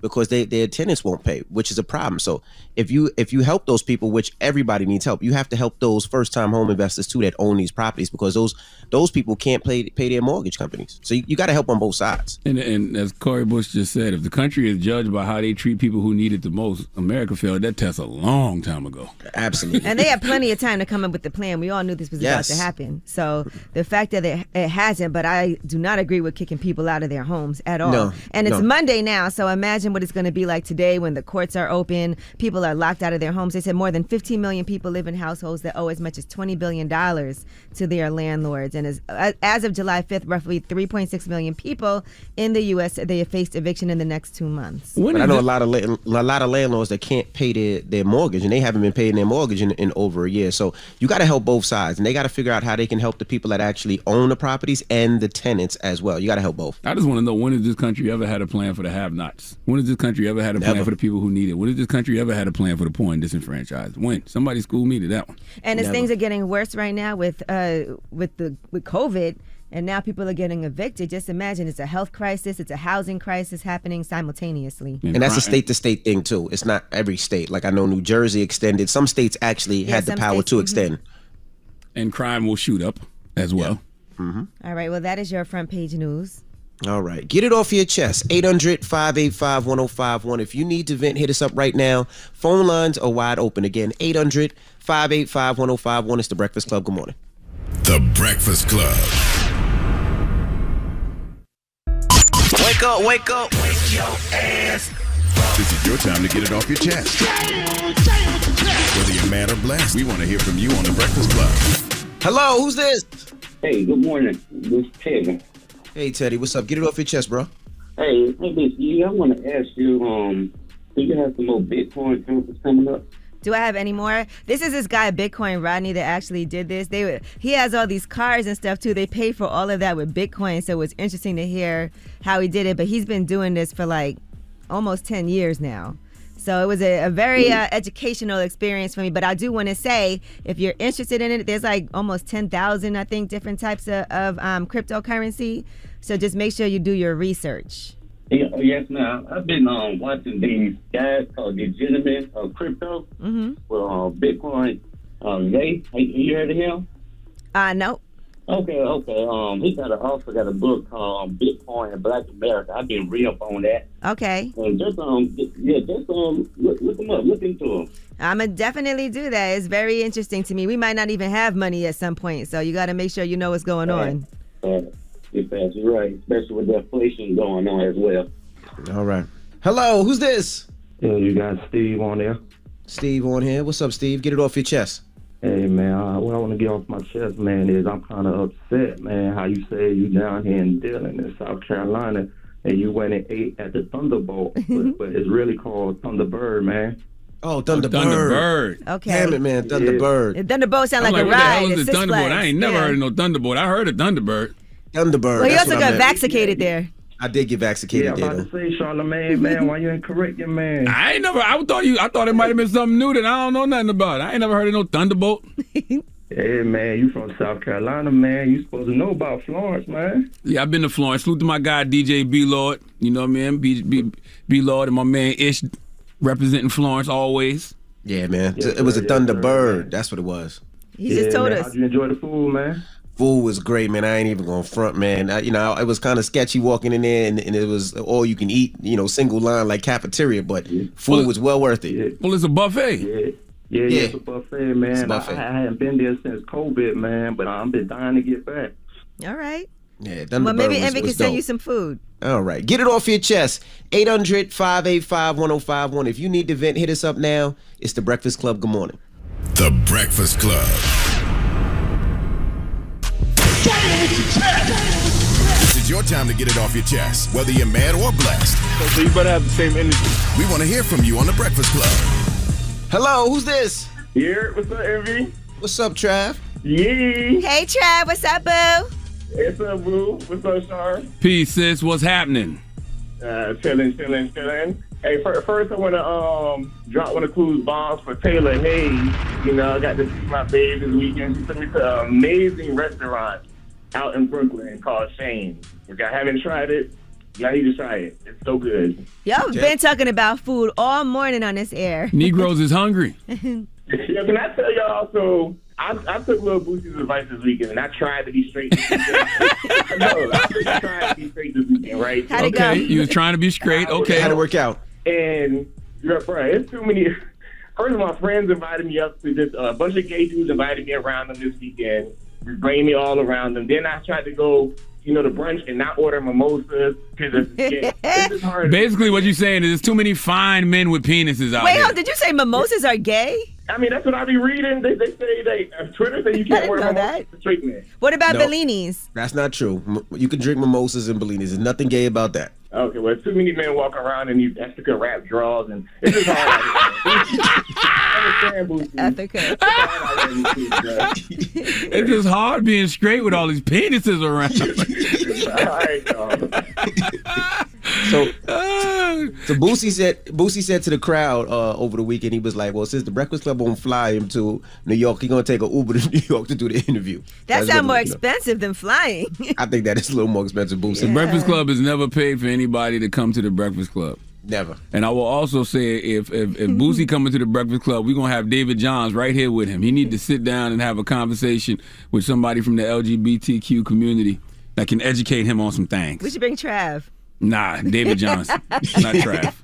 because their tenants won't pay, which is a problem. So if you help those people, which everybody needs help, you have to help those first-time home investors too that own these properties, because those people can't pay their mortgage companies. So you got to help on both sides. And as Corey Bush just said, if the country is judged by how they treat people who need it the most, America failed that test a long time ago. Absolutely. And they had plenty of time to come up with the plan. We all knew this was about to happen. So the fact that it hasn't, but I do not agree with kicking people out of their homes at all. No, and it's no. Monday now, so imagine what it's going to be like today when the courts are open. People are locked out of their homes. They said more than 15 million people live in households that owe as much as $20 billion to their landlords. And as of July 5th, roughly 3.6 million people in the U.S. said they have faced eviction in the next 2 months. But I know a lot of landlords that can't pay their mortgage, and they haven't been paying their mortgage in over a year. So you got to help both sides, and they got to figure out how they can help the people that actually own the properties and the tenants as well. You got to help both. I just want to know, when has this country ever had a plan for the have-nots? When has this country ever had a plan for the people who need it? When has this country ever had a plan for the poor and disenfranchised? When? Somebody school me to that one. And as things are getting worse right now with COVID, and now people are getting evicted, just imagine it's a health crisis, it's a housing crisis happening simultaneously. And that's a state-to-state thing, too. It's not every state. Like, I know New Jersey extended. Some states actually had the power to extend. And crime will shoot up as well. Mm-hmm. All right, well, that is your front page news. All right. Get it off your chest. 800-585-1051. If you need to vent, hit us up right now. Phone lines are wide open. Again, 800-585-1051. It's The Breakfast Club. Good morning. The Breakfast Club. Wake up, wake up. Wake your ass. This is your time to get it off your chest. Whether you're mad or blessed, we want to hear from you on The Breakfast Club. Hello, who's this? Hey, good morning. This is Teddy. Hey, Teddy, what's up? Get it off your chest, bro. Hey, I want to ask you, do you have some more Bitcoin conference coming up? Do I have any more? This is this guy, Bitcoin Rodney, that actually did this. He has all these cars and stuff, too. They paid for all of that with Bitcoin, so it was interesting to hear how he did it. But he's been doing this for like almost 10 years now. So it was a very educational experience for me. But I do want to say, if you're interested in it, there's like almost 10,000, I think, different types of cryptocurrency. So just make sure you do your research. Yes, ma'am. I've been watching these guys called Legitimate Crypto with Bitcoin. You heard of him? No. Okay. He also got a book called Bitcoin and Black America. I've been read up on that. Okay. And just look them up. Look into them. I'm going to definitely do that. It's very interesting to me. We might not even have money at some point, so you got to make sure you know what's going on. If that's right, especially with the inflation going on as well. All right. Hello, who's this? Yeah, you got Steve on there. Steve on here. What's up, Steve? Get it off your chest. Hey, man, what I want to get off my chest, man, is I'm kind of upset, man, how you say you down here in Dillon in South Carolina and you went and ate at the Thunderbolt, but it's really called Thunderbird, man. Oh, Thunderbird. Okay. Damn it, man, Thunderbird. Yeah. Thunderbolt sound like a what ride. the hell is the Thunderbird? I ain't never heard of no Thunderbolt. I heard of Thunderbird. Thunderbird. Well, he also got vaccinated there. I did get vaccinated there. Yeah, I'm about to say, Charlamagne, man, why you ain't correct your man? I thought it might have been something new that I don't know nothing about. I ain't never heard of no Thunderbolt. Hey, man, you from South Carolina, man. You supposed to know about Florence, man. Yeah, I've been to Florence. Salute to my guy, DJ B-Lord. You know what I mean? B-Lord and my man Ish representing Florence always. Yeah, man. It was a Thunderbird. That's what it was. He just told us. How'd you enjoy the food, man? Food was great, man. I ain't even gonna front, man. It was kind of sketchy walking in there, and it was all you can eat, single line like cafeteria, but food was well worth it. Yeah. Well, it's a buffet. Yeah, it's a buffet, man. It's a buffet. I hadn't been there since COVID, man, but I've been dying to get back. All right. Yeah, well, maybe Envy can send you some food. All right. Get it off your chest. 800-585-1051. If you need to vent, hit us up now. It's The Breakfast Club. Good morning. The Breakfast Club. This is your time to get it off your chest, whether you're mad or blessed. So you better have the same energy. We want to hear from you on The Breakfast Club. Hello, who's this? Yeah, what's up, Envy? What's up, Trav? Yeah. Hey, Trav, what's up, boo? What's up, boo? What's up, Char? Peace, sis. What's happening? Chilling. Hey, first I want to drop one of Clue's bombs for Taylor Hayes. I got to see my baby this weekend. She took me to an amazing restaurant out in Brooklyn called Shane's. If I haven't tried it, Y'all need to try it. It's so good. Y'all been talking about food all morning on this air. Negroes is hungry. Can I tell y'all? So I took Lil Boosie's advice this weekend, and I tried to be straight this weekend. No, I was trying to be straight this weekend, right? How'd it go? You was trying to be straight. Okay. How'd it work out? And, bro, it's too many. First of all, friends invited me up to this. A bunch of gay dudes invited me around them this weekend. Bring me all around them. Then I tried to go, to brunch and not order mimosas because it's just hard. Basically, what you're saying is there's too many fine men with penises out there. Wait, did you say mimosas are gay? I mean, that's what I be reading. They say Twitter say you can't order mimosas for straight men. What about Bellinis? That's not true. You can drink mimosas and Bellinis. There's nothing gay about that. Okay, well, too many men walking around in these Ethica rap draws, and it's just hard. I understand, Boosie. Ethica. It's just hard being straight with all these penises around. All right, y'all. So Boosie said to the crowd over the weekend, he was like, well, since the Breakfast Club won't fly him to New York, he's going to take an Uber to New York to do the interview. That sounds more expensive than flying. I think that is a little more expensive, Boosie. The Breakfast Club has never paid for anybody to come to the Breakfast Club. Never. And I will also say, if Boosie coming to the Breakfast Club, we're going to have David Johns right here with him. He need to sit down and have a conversation with somebody from the LGBTQ community that can educate him on some things. We should bring Trav. Nah, David Johns, not Trav.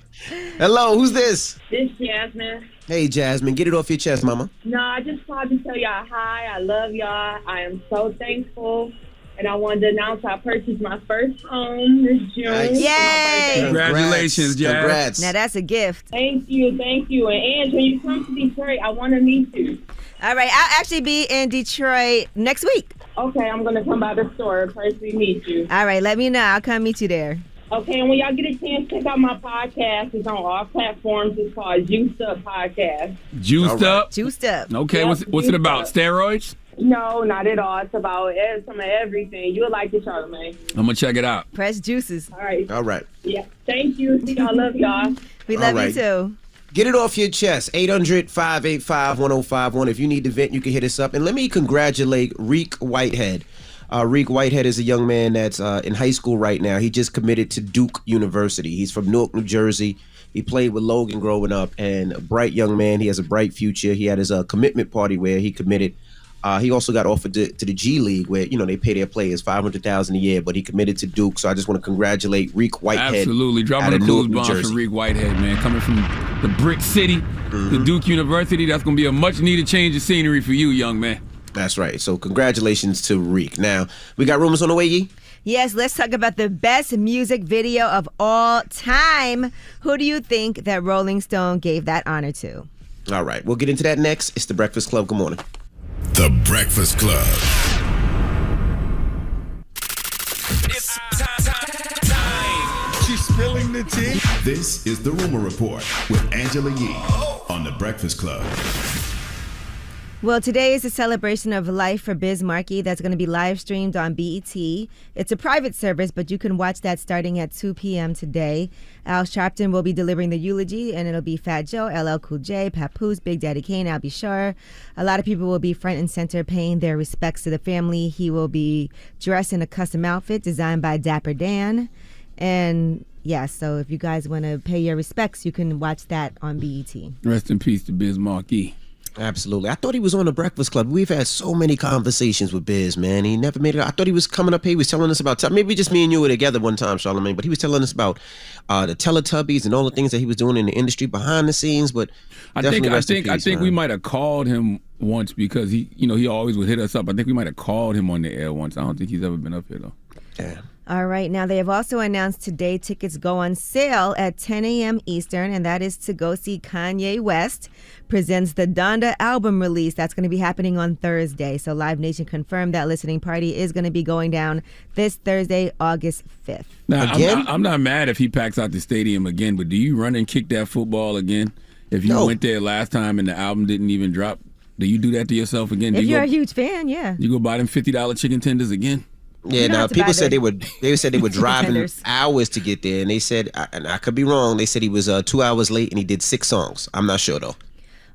Hello, who's this? This Jasmine. Hey, Jasmine, get it off your chest, mama. No, I just wanted to tell y'all hi. I love y'all. I am so thankful. And I wanted to announce I purchased my first home this June. Nice. Yay! Congratulations, Jazz. Congrats. Now that's a gift. Thank you. And Ange, when you come to Detroit, I want to meet you. All right, I'll actually be in Detroit next week. Okay, I'm going to come by the store and personally meet you. All right, let me know. I'll come meet you there. Okay, and when y'all get a chance, check out my podcast. It's on all platforms. It's called Juiced Up Podcast. Juiced up? Juiced up. Okay, Yep, what's it about? Juiced Up. Steroids? No, not at all. It's about some of everything. You'll like it, Charlamagne. I'm going to check it out. Press juices. All right. All right. Yeah. Thank you. See y'all. Love y'all. We love All you too. Get it off your chest. 800-585-1051. If you need to vent, you can hit us up. And let me congratulate Reek Whitehead. Reek Whitehead is a young man that's in high school right now. He just committed to Duke University. He's from Newark, New Jersey. He played with Logan growing up, and a bright young man. He has a bright future. He had his commitment party where he committed. He also got offered to the G League, where they pay their players $500,000 a year, but he committed to Duke. So I just want to congratulate Reek Whitehead. Absolutely, dropping a cool bomb for Reek Whitehead, man. Coming from the Brick City, the Duke University, that's going to be a much needed change of scenery for you, young man. That's right. So congratulations to Reek. Now we got rumors on the way, Yee. Yes, let's talk about the best music video of all time. Who do you think that Rolling Stone gave that honor to? All right, we'll get into that next. It's The Breakfast Club. Good morning. The Breakfast Club. It's time. She's spilling the tea. This is The Rumor Report with Angela Yee on The Breakfast Club. Well, today is a celebration of life for Biz Markie that's going to be live streamed on BET. It's a private service, but you can watch that starting at 2 p.m. today. Al Sharpton will be delivering the eulogy, and it'll be Fat Joe, LL Cool J, Papoose, Big Daddy Kane, I'll be sure. A lot of people will be front and center paying their respects to the family. He will be dressed in a custom outfit designed by Dapper Dan. And yeah, so if you guys want to pay your respects, you can watch that on BET. Rest in peace to Biz Markie. Absolutely. I thought he was on The Breakfast Club. We've had so many conversations with Biz, man. He never made it. I thought he was coming up here. He was telling us about, maybe just me and you were together one time, Charlamagne, but he was telling us about the Teletubbies and all the things that he was doing in the industry behind the scenes. But I think we might have called him once because he always would hit us up. I think we might have called him on the air once. I don't think he's ever been up here though. Yeah. All right. Now, they have also announced today tickets go on sale at 10 a.m. Eastern, and that is to go see Kanye West presents the Donda album release. That's going to be happening on Thursday. So Live Nation confirmed that listening party is going to be going down this Thursday, August 5th. Now, I'm not mad if he packs out the stadium again, but do you run and kick that football again? If you went there last time and the album didn't even drop, do you do that to yourself again? If you're a huge fan, yeah. You go buy them $50 chicken tenders again? Yeah, now people said they were driving hours to get there, and they said, and I could be wrong, they said he was 2 hours late and he did 6 songs. I'm not sure though.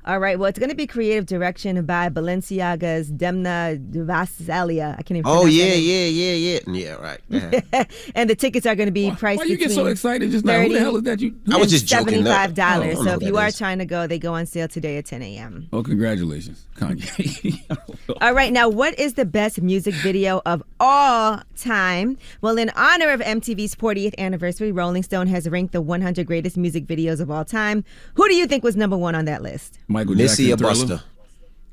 All right. Well, it's going to be creative direction by Balenciaga's Demna Gvasalia. I can't even. Oh pronounce yeah, that name. yeah, right. And the tickets are going to be priced. Why you get so excited? Just now, who the hell is that? I was just joking. $75. Oh, So if you are trying to go, they go on sale today at 10 a.m. Oh, congratulations, Kanye. All right. Now, what is the best music video of all time? Well, in honor of MTV's 40th anniversary, Rolling Stone has ranked the 100 greatest music videos of all time. Who do you think was number one on that list? Michael Missy Jackson, or Thriller. Busta?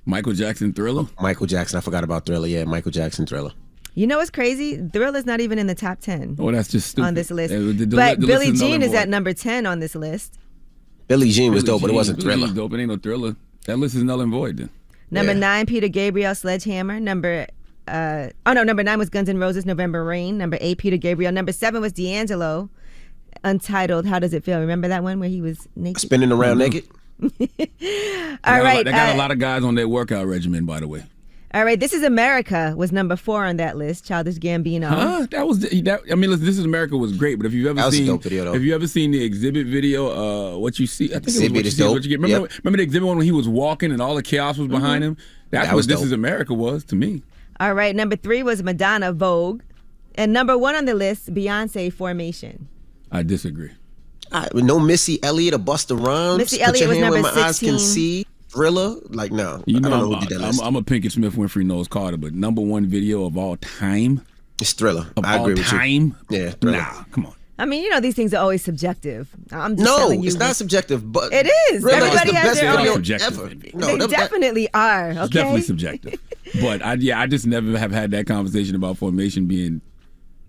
Michael Jackson, Thriller. Michael Jackson. I forgot about Thriller. Yeah, Michael Jackson, Thriller. You know what's crazy? Thriller's not even in the top 10. Oh, that's just stupid. On this list. The But list Billie is null Jean and is void. at number 10 on this list. Billie Jean was dope, but it wasn't Billie Thriller. Jean's dope. It ain't no Thriller. That list is null and void then. Number 9, Peter Gabriel, Sledgehammer. Number 9 was Guns N' Roses, November Rain. Number 8, Peter Gabriel. Number 7 was D'Angelo, Untitled, How Does It Feel? Remember that one where he was naked? Spinning around naked. All right. They got a lot of guys on their workout regimen, by the way. All right. This Is America was number 4 on that list. Childish Gambino. Huh? That was. I mean, listen, This Is America was great, but if you've ever That was a seen, dope video, though. have you ever seen the Exhibit video? What you see? I think Exhibit it was What You is See Is dope. What You Get. Remember the Exhibit one when he was walking and all the chaos was behind him? That's That what was This dope. Is America was to me. All right. Number 3 was Madonna, Vogue. And number 1 on the list, Beyonce, Formation. I disagree. No Missy Elliott or Busta Rhymes. Missy Put Elliott your was hand where number my eyes can 16. see. Thriller, like no. You know, I don't know who did that list. I'm a Pinkett Smith Winfrey Knowles Carter, but number 1 video of all time. It's Thriller. Of I agree all with time? you. Yeah, Thriller. Nah, come on. I mean, you know, these things are always subjective. I'm just No, telling you. it's not subjective, but It is. Thriller Everybody is the has best their own. video Subjective, ever. baby. No, They definitely are. Okay. It's definitely subjective. But I just never have had that conversation about Formation being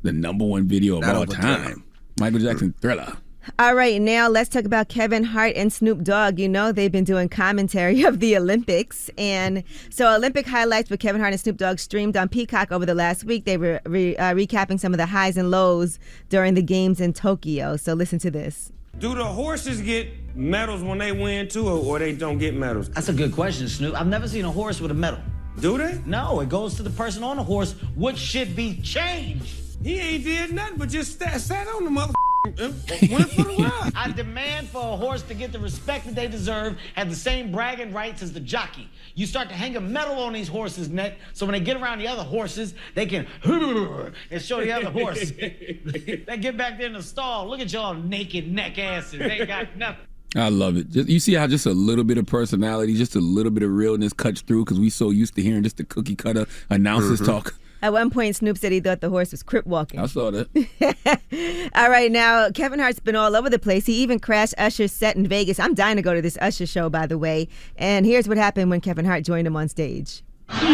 the number 1 video of Not all over time. Thriller. Michael Jackson, Thriller. All right, now let's talk about Kevin Hart and Snoop Dogg. You know, they've been doing commentary of the Olympics. And so Olympic highlights with Kevin Hart and Snoop Dogg streamed on Peacock over the last week. They were recapping some of the highs and lows during the games in Tokyo. So listen to this. Do the horses get medals when they win too, or they don't get medals? That's a good question, Snoop. I've never seen a horse with a medal. Do they? No, it goes to the person on the horse, which should be changed. He ain't did nothing but just sat on the mother and went for the ride. I demand for a horse to get the respect that they deserve, have the same bragging rights as the jockey. You start to hang a medal on these horses' neck, so when they get around the other horses, they can and show the other horse. They get back there in the stall. Look at y'all naked neck asses. They got nothing. I love it. You see how just a little bit of personality, just a little bit of realness cuts through because we so used to hearing just the cookie cutter announcers talk. At one point, Snoop said he thought the horse was crip walking. I saw that. All right, now, Kevin Hart's been all over the place. He even crashed Usher's set in Vegas. I'm dying to go to this Usher show, by the way. And here's what happened when Kevin Hart joined him on stage. Welcome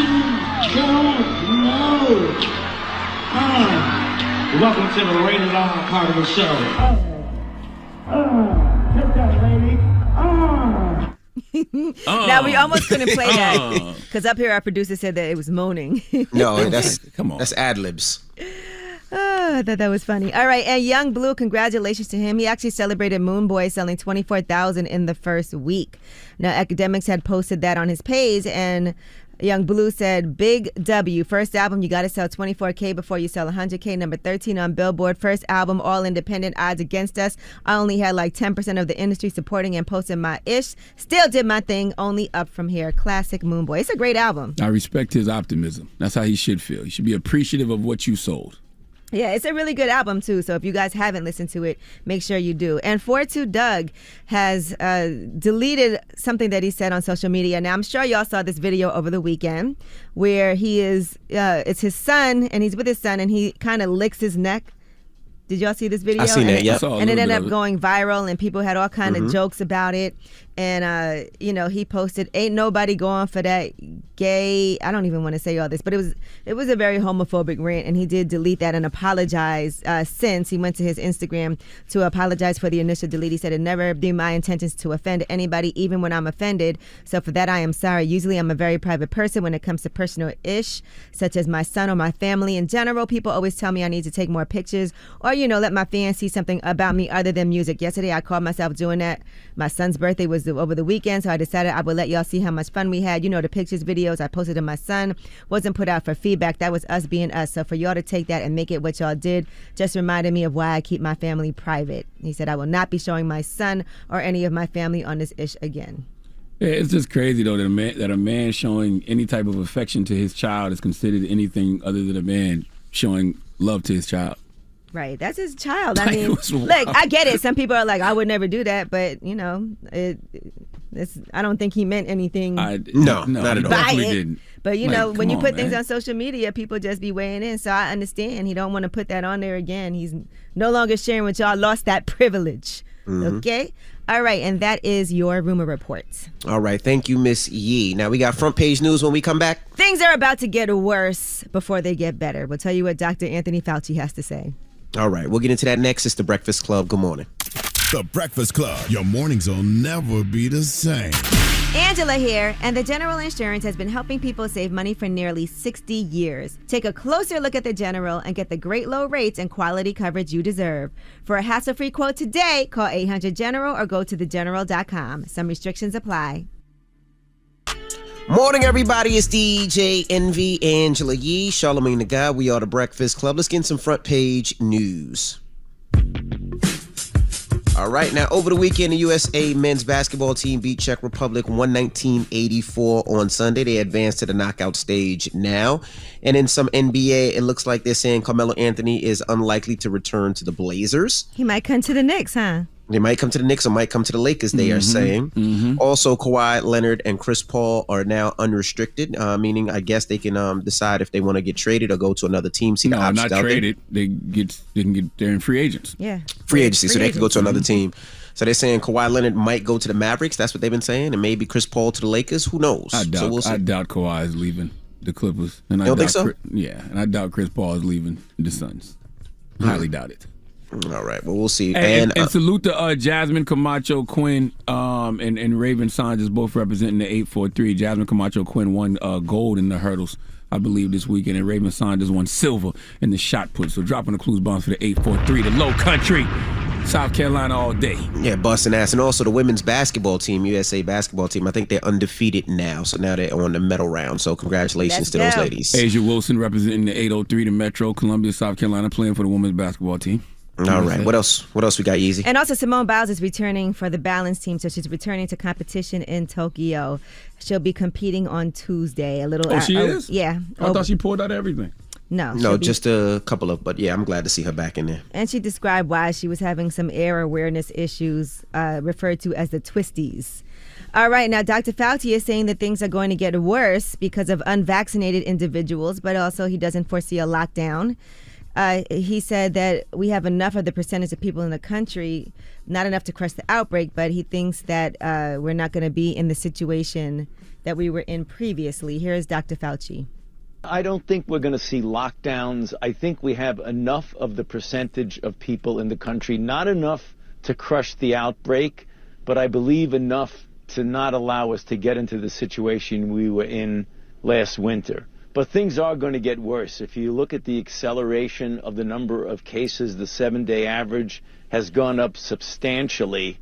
to the rated R part of the show. Take that, lady. Now, we almost couldn't play that because up here our producer said that it was moaning. No, that's come on. That's ad-libs. I thought that was funny. All right, and Young Blue, congratulations to him. He actually celebrated Moon Boy selling 24,000 in the first week. Now, Academics had posted that on his page, and Young Blue said, "Big W, first album, you got to sell 24K before you sell 100K. Number 13 on Billboard. First album, all independent, odds against us. I only had like 10% of the industry supporting and posting my ish. Still did my thing, only up from here. Classic Moon Boy." It's a great album. I respect his optimism. That's how he should feel. He should be appreciative of what you sold. Yeah, it's a really good album, too. So if you guys haven't listened to it, make sure you do. And 42 Doug has deleted something that he said on social media. Now, I'm sure y'all saw this video over the weekend where he is, it's his son, and he's with his son, and he kind of licks his neck. Did y'all see this video? I seen that, yeah. And it ended up going viral, and people had all kind of jokes about it. And, he posted, "Ain't nobody going for that gay," I don't even want to say all this, but it was a very homophobic rant, and he did delete that and apologize since. He went to his Instagram to apologize for the initial delete. He said, "It never be my intentions to offend anybody, even when I'm offended. So for that, I am sorry. Usually I'm a very private person when it comes to personal ish, such as my son or my family in general. People always tell me I need to take more pictures or, let my fans see something about me other than music. Yesterday, I caught myself doing that. My son's birthday was over the weekend, so I decided I would let y'all see how much fun we had. The pictures, videos I posted of my son wasn't put out for feedback. That was us being us. So for y'all to take that and make it what y'all did just reminded me of why I keep my family private." He said, "I will not be showing my son or any of my family on this ish again." Yeah, it's just crazy though that a man showing any type of affection to his child is considered anything other than a man showing love to his child. Right, that's his child. I Like, mean, it was wild. look, I get it. Some people are like, I would never do that, but you know, I don't think he meant anything. No, not at all. by Definitely it. didn't. But you Like, know, when come you on, put things man. on social media, people just be weighing in. So I understand he don't want to put that on there again. He's no longer sharing with y'all. Lost that privilege. Mhm. Okay. All right, and that is your rumor report. All right, thank you, Miss Yee. Now we got front page news when we come back. Things are about to get worse before they get better. We'll tell you what Dr. Anthony Fauci has to say. All right, we'll get into that next. It's the Breakfast Club. Good morning. The Breakfast Club. Your mornings will never be the same. Angela here, and the General Insurance has been helping people save money for nearly 60 years. Take a closer look at the General and get the great low rates and quality coverage you deserve. For a hassle-free quote today, call 800-GENERAL or go to thegeneral.com. Some restrictions apply. Morning, everybody. It's DJ Envy, Angela Yee, Charlamagne the Guy. We are the Breakfast Club. Let's get in some front page news. All right, now over the weekend, the USA men's basketball team beat Czech Republic 119-84 on Sunday. They advanced to the knockout stage now. And in some NBA, it looks like they're saying Carmelo Anthony is unlikely to return to the Blazers. He might come to the Knicks, huh? They might come to the Knicks or might come to the Lakers, they are saying. Also, Kawhi Leonard and Chris Paul are now unrestricted, meaning I guess they can decide if they want to get traded or go to another team. See the No, options not out there. traded. They're in free agents. Yeah. Free agency, so Free they could go to agency. another team. So they're saying Kawhi Leonard might go to the Mavericks. That's what they've been saying. And maybe Chris Paul to the Lakers. Who knows? I doubt. So we'll see. I doubt Kawhi is leaving the Clippers. And I You don't think doubt so? And I doubt Chris Paul is leaving the Suns. Highly doubt it. All right, well, we'll see. And salute to Jasmine Camacho Quinn and Raven Saunders, both representing the 843. Jasmine Camacho Quinn won gold in the hurdles, I believe, this weekend, and Raven Saunders won silver in the shot put. So dropping the clues bombs for the 843, the low country, South Carolina all day. Yeah, busting ass. And also the women's basketball team, USA basketball team, I think they're undefeated now. So now they're on the medal round. So congratulations to those ladies. Asia Wilson representing the 803, the Metro, Columbia, South Carolina, playing for the women's basketball team. All right, what else? What else we got, Yeezy? And also, Simone Biles is returning for the balance team, so she's returning to competition in Tokyo. She'll be competing on Tuesday. Oh, she is? Yeah. I thought she pulled out everything. No, No, just a couple of, but yeah, I'm glad to see her back in there. And she described why she was having some air awareness issues, referred to as the twisties. All right, now Dr. Fauci is saying that things are going to get worse because of unvaccinated individuals, but also he doesn't foresee a lockdown. He said that we have enough of the percentage of people in the country, not enough to crush the outbreak, but he thinks that we're not going to be in the situation that we were in previously. Here's Dr. Fauci. I don't think we're going to see lockdowns. I think we have enough of the percentage of people in the country, not enough to crush the outbreak, but I believe enough to not allow us to get into the situation we were in last winter. But things are going to get worse. If you look at the acceleration of the number of cases, the 7-day average has gone up substantially.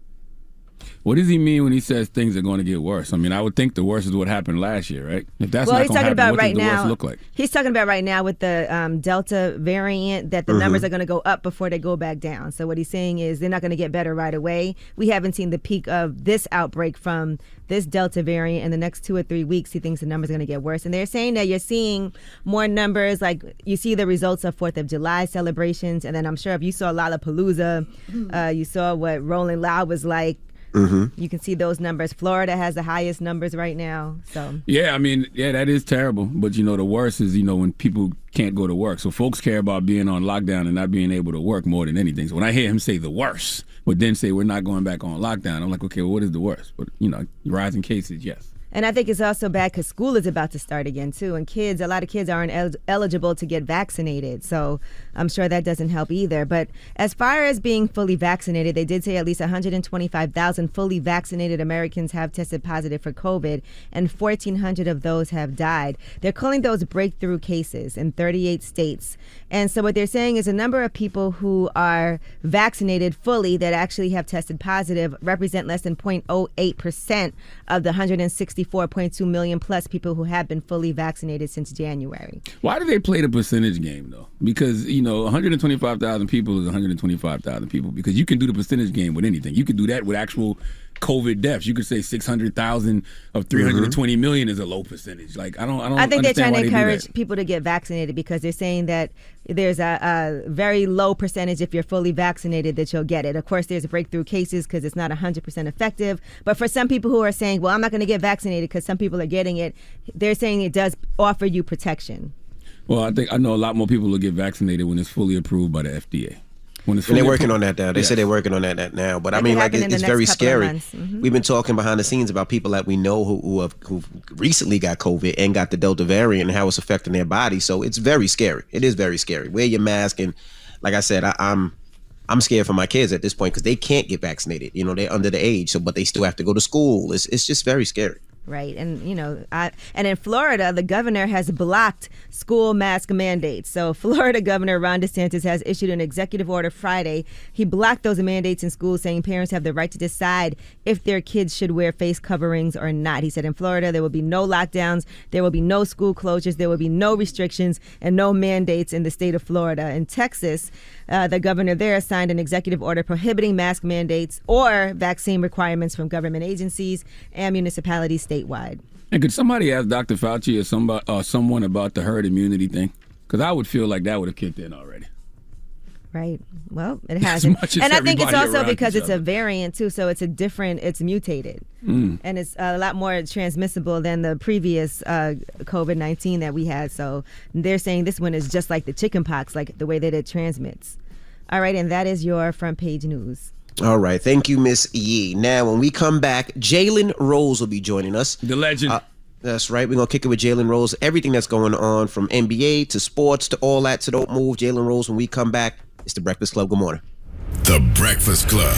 What does he mean when he says things are going to get worse? I mean, I would think the worst is what happened last year, right? If that's Well, not he's going to talking happen, about what right does the now. worst look like? He's talking about right now with the Delta variant that the numbers are going to go up before they go back down. So what he's saying is they're not going to get better right away. We haven't seen the peak of this outbreak from this Delta variant. In the next 2 or 3 weeks, he thinks the numbers are going to get worse. And they're saying that you're seeing more numbers, like you see the results of 4th of July celebrations. And then I'm sure if you saw Lollapalooza, you saw what Rolling Loud was like. You can see those numbers. Florida has the highest numbers right now. So Yeah, I mean, yeah, that is terrible. But, you know, the worst is, you know, when people can't go to work. So folks care about being on lockdown and not being able to work more than anything. So when I hear him say the worst, but then say we're not going back on lockdown, I'm like, okay, well, what is the worst? But, you know, rising cases, yes. And I think it's also bad because school is about to start again, too. And a lot of kids aren't eligible to get vaccinated. So I'm sure that doesn't help either. But as far as being fully vaccinated, they did say at least 125,000 fully vaccinated Americans have tested positive for COVID, and 1,400 of those have died. They're calling those breakthrough cases in 38 states. And so what they're saying is a number of people who are vaccinated fully that actually have tested positive represent less than 0.08% of the 164.2 million plus people who have been fully vaccinated since January. Why do they play the percentage game, though? Because, you know, 125,000 people is 125,000 people, because you can do the percentage game with anything. You can do that with actual COVID deaths. You could say 600,000 of 320 million is a low percentage. Like I don't. I think they're trying to why they do encourage that. people to get vaccinated because they're saying that there's a very low percentage if you're fully vaccinated that you'll get it. Of course, there's breakthrough cases because it's not 100% effective. But for some people who are saying, well, I'm not going to get vaccinated because some people are getting it, they're saying it does offer you protection. Well, I know a lot more people will get vaccinated when it's fully approved by the FDA. And they're working on that now. They say they're working on that now. But I mean, like, it's very scary. We've been talking behind the scenes about people that we know who recently got COVID and got the Delta variant and how it's affecting their body. So it's very scary. It is very scary. Wear your mask. And like I said, I'm scared for my kids at this point because they can't get vaccinated. You know, they're under the age, but they still have to go to school. It's just very scary. Right. And, you know, and in Florida, the governor has blocked school mask mandates. So Florida Governor Ron DeSantis has issued an executive order Friday. He blocked those mandates in schools, saying parents have the right to decide if their kids should wear face coverings or not. He said in Florida, there will be no lockdowns, there will be no school closures, there will be no restrictions and no mandates in the state of Florida. In Texas, the governor there signed an executive order prohibiting mask mandates or vaccine requirements from government agencies and municipalities statewide. And could somebody ask Dr. Fauci or someone about the herd immunity thing? Because I would feel like that would have kicked in already. Right. Well, it hasn't. And I think it's also because it's a variant too, so it's mutated. And it's a lot more transmissible than the previous COVID-19 that we had. So they're saying this one is just like the chicken pox, like the way that it transmits. All right, and that is your front page news. All right. Thank you, Miss Yee. Now, when we come back, Jalen Rose will be joining us. The legend. That's right. We're going to kick it with Jalen Rose. Everything that's going on from NBA to sports to all that. So don't move. Jalen Rose, when we come back, it's The Breakfast Club. Good morning. The Breakfast Club.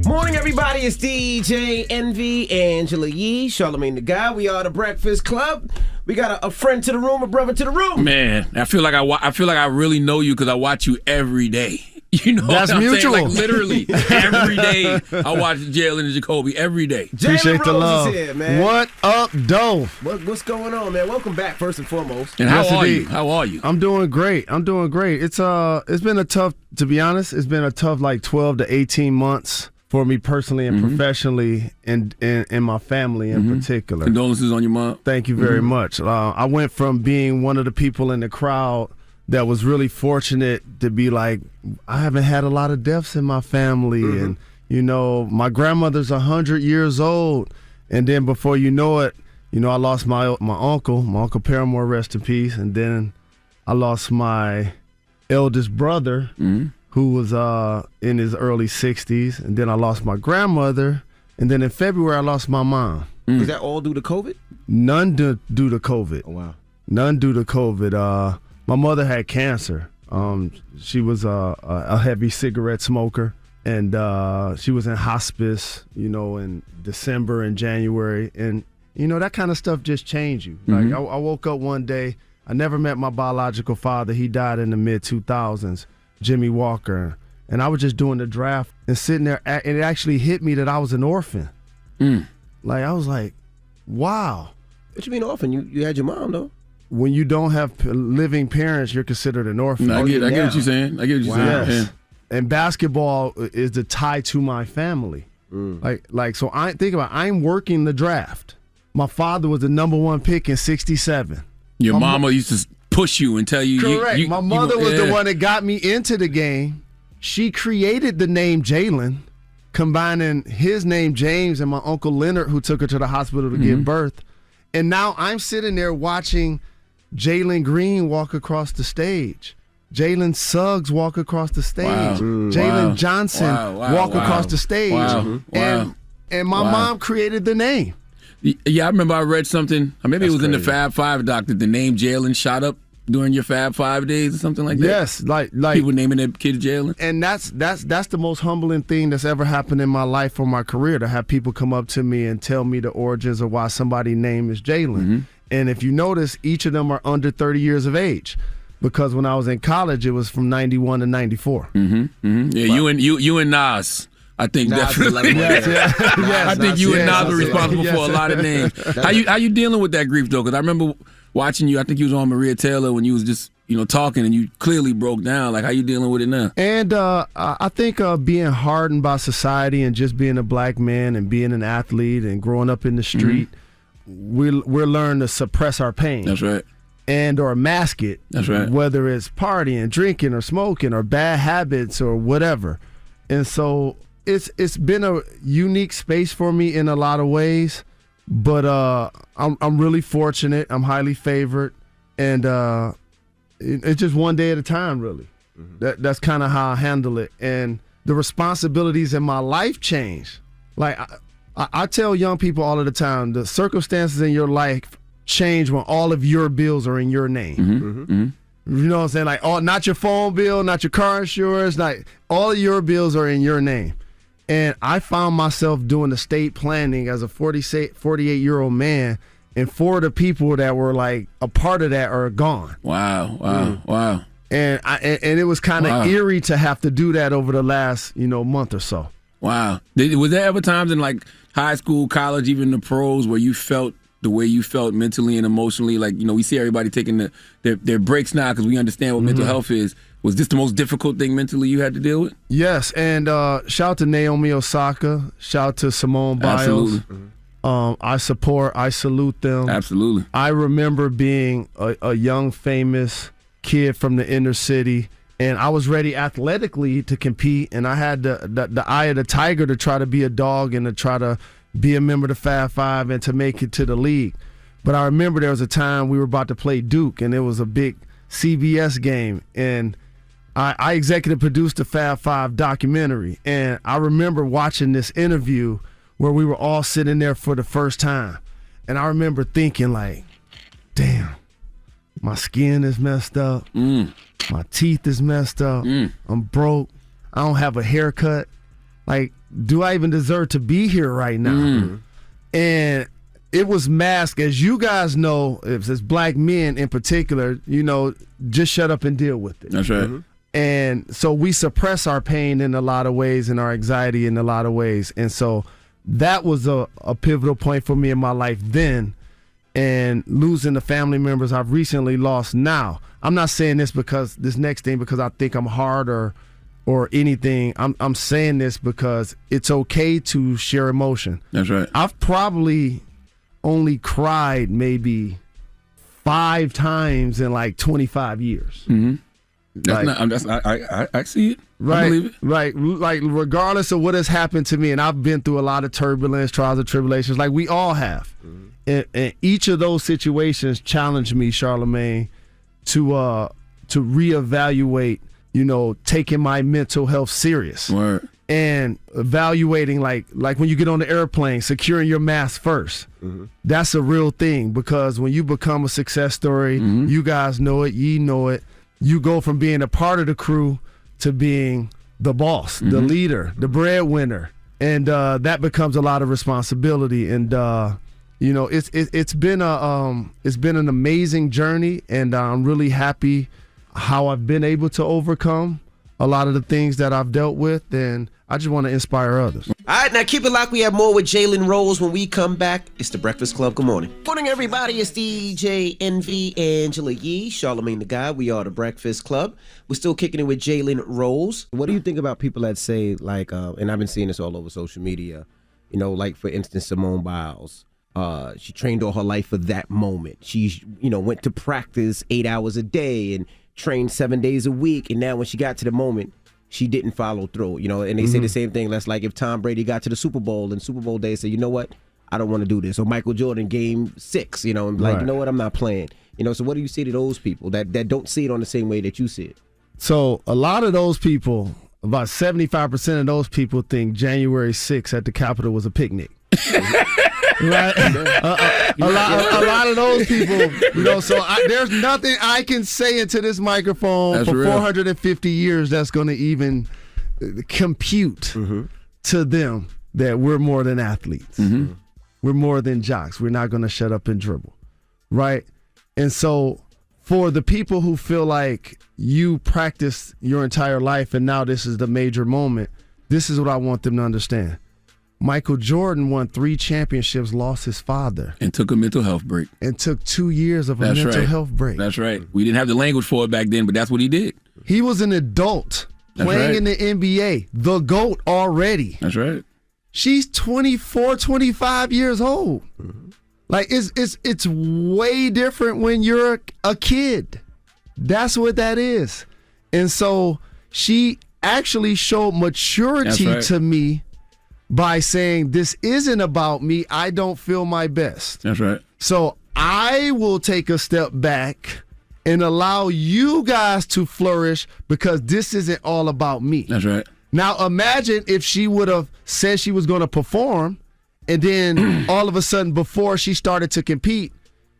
Morning, everybody. It's DJ Envy, Angela Yee, Charlamagne the Guy. We are The Breakfast Club. We got a friend to the room, a brother to the room. Man, I feel like I really know you because I watch you every day. You know that's what I'm mutual. saying? Like literally every day I watch Jalen and Jacoby every day. Appreciate the love. Is here, man. What up, Doe? What's going on, man? Welcome back, first and foremost. And how are you? How are you? I'm doing great. It's been a tough, to be honest, it's been a tough like 12 to 18 months for me personally and professionally and my family in particular. Condolences on your mom. Thank you very much. I went from being one of the people in the crowd that was really fortunate to be like, I haven't had a lot of deaths in my family. And, you know, my grandmother's 100 years old. And then before you know it, you know, I lost my Uncle Paramore, rest in peace. And then I lost my eldest brother, who was in his early 60s. And then I lost my grandmother. And then in February, I lost my mom. Is that all due to COVID? None due to COVID. Oh, wow. None due to COVID. My mother had cancer. She was a heavy cigarette smoker, and she was in hospice, you know, in December and January. And, you know, that kind of stuff just changed you. Like, I woke up one day. I never met my biological father. He died in the mid-2000s, Jimmy Walker. And I was just doing the draft and sitting there, and it actually hit me that I was an orphan. Like, I was like, wow. What you mean orphan? You had your mom, though. When you don't have living parents, you're considered an orphan. No, I get what you're saying. Saying. Yes. And basketball is the tie to my family. Like so I'm working the draft. My father was the number one pick in '67. Your mama used to push you and tell you. Correct. My mother was the one that got me into the game. She created the name Jalen, combining his name James and my Uncle Leonard, who took her to the hospital to give birth. And now I'm sitting there watching Jalen Greene walk across the stage. Jalen Suggs walk across the stage. Jalen Johnson walk across the stage. And my mom created the name. Yeah, I remember I read something. Or maybe it was in the Fab Five doc that the name Jalen shot up during your Fab 5 days or something like that. Yes, like people naming their kids Jalen. And that's the most humbling thing that's ever happened in my life or my career, to have people come up to me and tell me the origins of why somebody's name is Jalen. And if you notice, each of them are under 30 years of age, because when I was in college, it was from 91 to 94. Yeah, you and Nas. I think Nas definitely. Yes, I think you and Nas are responsible for a lot of names. How you dealing with that grief though? Because I remember watching you. I think you was on Maria Taylor when you was just talking, and you clearly broke down. Like, how you dealing with it now? And I think being hardened by society and just being a black man and being an athlete and growing up in the street, we're learning to suppress our pain. That's right. And or mask it. That's right. Whether it's partying, drinking, or smoking, or bad habits, or whatever. And so it's been a unique space for me in a lot of ways. But I'm really fortunate. I'm highly favored, and it's just one day at a time, really. That's kind of how I handle it. And the responsibilities in my life change. Like I tell young people all of the time, the circumstances in your life change when all of your bills are in your name. You know what I'm saying? Like, not your phone bill, not your car insurance, not all of your bills are in your name. And I found myself doing estate planning as a 48-year-old man, and 4 of the people that were like a part of that are gone. Wow. And it was kind of eerie to have to do that over the last month or so. Wow. Was there ever times in like high school, college, even the pros, where you felt the way you felt mentally and emotionally? Like, we see everybody taking their breaks now because we understand what mental health is. Was this the most difficult thing mentally you had to deal with? Yes, and shout out to Naomi Osaka. Shout out to Simone Biles. Absolutely. I salute them. Absolutely. I remember being a young, famous kid from the inner city, and I was ready athletically to compete, and I had the eye of the tiger to try to be a dog and to try to be a member of the Fab Five and to make it to the league. But I remember there was a time we were about to play Duke, and it was a big CBS game, and I executive produced the Fab Five documentary, and I remember watching this interview where we were all sitting there for the first time, and I remember thinking like, damn, my skin is messed up, my teeth is messed up, I'm broke, I don't have a haircut, like, do I even deserve to be here right now? And it was masked, as you guys know, if it's black men in particular, just shut up and deal with it. That's right. And so we suppress our pain in a lot of ways and our anxiety in a lot of ways. And so that was a pivotal point for me in my life then. And losing the family members I've recently lost now. I'm not saying this because I think I'm hard or anything. I'm saying this because it's okay to share emotion. That's right. I've probably only cried maybe 5 times in like 25 years. I see it. Right, I believe it. Right. Like, regardless of what has happened to me, and I've been through a lot of turbulence, trials and tribulations, like we all have. And each of those situations challenged me, Charlamagne, to reevaluate, taking my mental health serious. Word. And evaluating, like when you get on the airplane, securing your mask first. That's a real thing, because when you become a success story, you guys know it, ye know it, you go from being a part of the crew to being the boss, the leader, the breadwinner, and that becomes a lot of responsibility. And it's been an amazing journey, and I'm really happy how I've been able to overcome a lot of the things that I've dealt with, and I just want to inspire others. All right, now keep it locked. We have more with Jalen Rose when we come back. It's The Breakfast Club. Good morning. Morning, everybody. It's DJ Envy, Angela Yee, Charlamagne the Guy. We are The Breakfast Club. We're still kicking it with Jalen Rose. What do you think about people that say, like, and I've been seeing this all over social media, like, for instance, Simone Biles. She trained all her life for that moment. She, went to practice 8 hours a day and trained 7 days a week, and now when she got to the moment, she didn't follow through, and they say the same thing. That's like if Tom Brady got to the Super Bowl and Super Bowl day said, you know what, I don't want to do this. Or Michael Jordan, game 6, and like, you know what, I'm not playing. So what do you say to those people that don't see it on the same way that you see it? So a lot of those people, about 75% of those people think January 6th at the Capitol was a picnic. Right? A lot of those people, so there's nothing I can say into this microphone that's for real. 450 years that's going to even compute to them that we're more than athletes. We're more than jocks. We're not going to shut up and dribble. Right? And so for the people who feel like you practiced your entire life and now this is the major moment, this is what I want them to understand. Michael Jordan won 3 championships, lost his father. And took a mental health break. And took 2 years of a mental health break. That's right. We didn't have the language for it back then, but that's what he did. He was an adult playing in the NBA, the GOAT already. That's right. She's 24, 25 years old. Like, it's way different when you're a kid. That's what that is. And so she actually showed maturity to me by saying, this isn't about me. I don't feel my best. That's right. So I will take a step back and allow you guys to flourish because this isn't all about me. That's right. Now imagine if she would have said she was going to perform and then all of a sudden before she started to compete,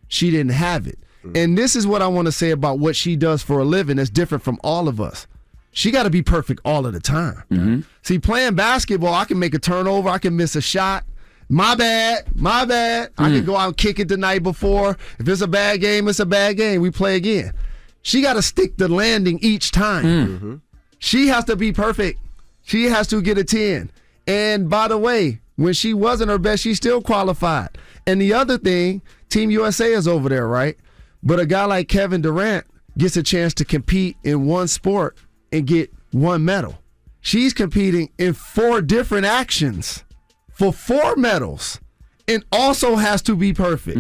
she didn't have it. And this is what I want to say about what she does for a living that's different from all of us. She got to be perfect all of the time. See, playing basketball, I can make a turnover. I can miss a shot. My bad. I can go out and kick it the night before. If it's a bad game, it's a bad game. We play again. She got to stick the landing each time. She has to be perfect. She has to get a 10. And by the way, when she wasn't her best, she still qualified. And the other thing, Team USA is over there, right? But a guy like Kevin Durant gets a chance to compete in one sport and get 1 medal. She's competing in 4 different actions for 4 medals and also has to be perfect.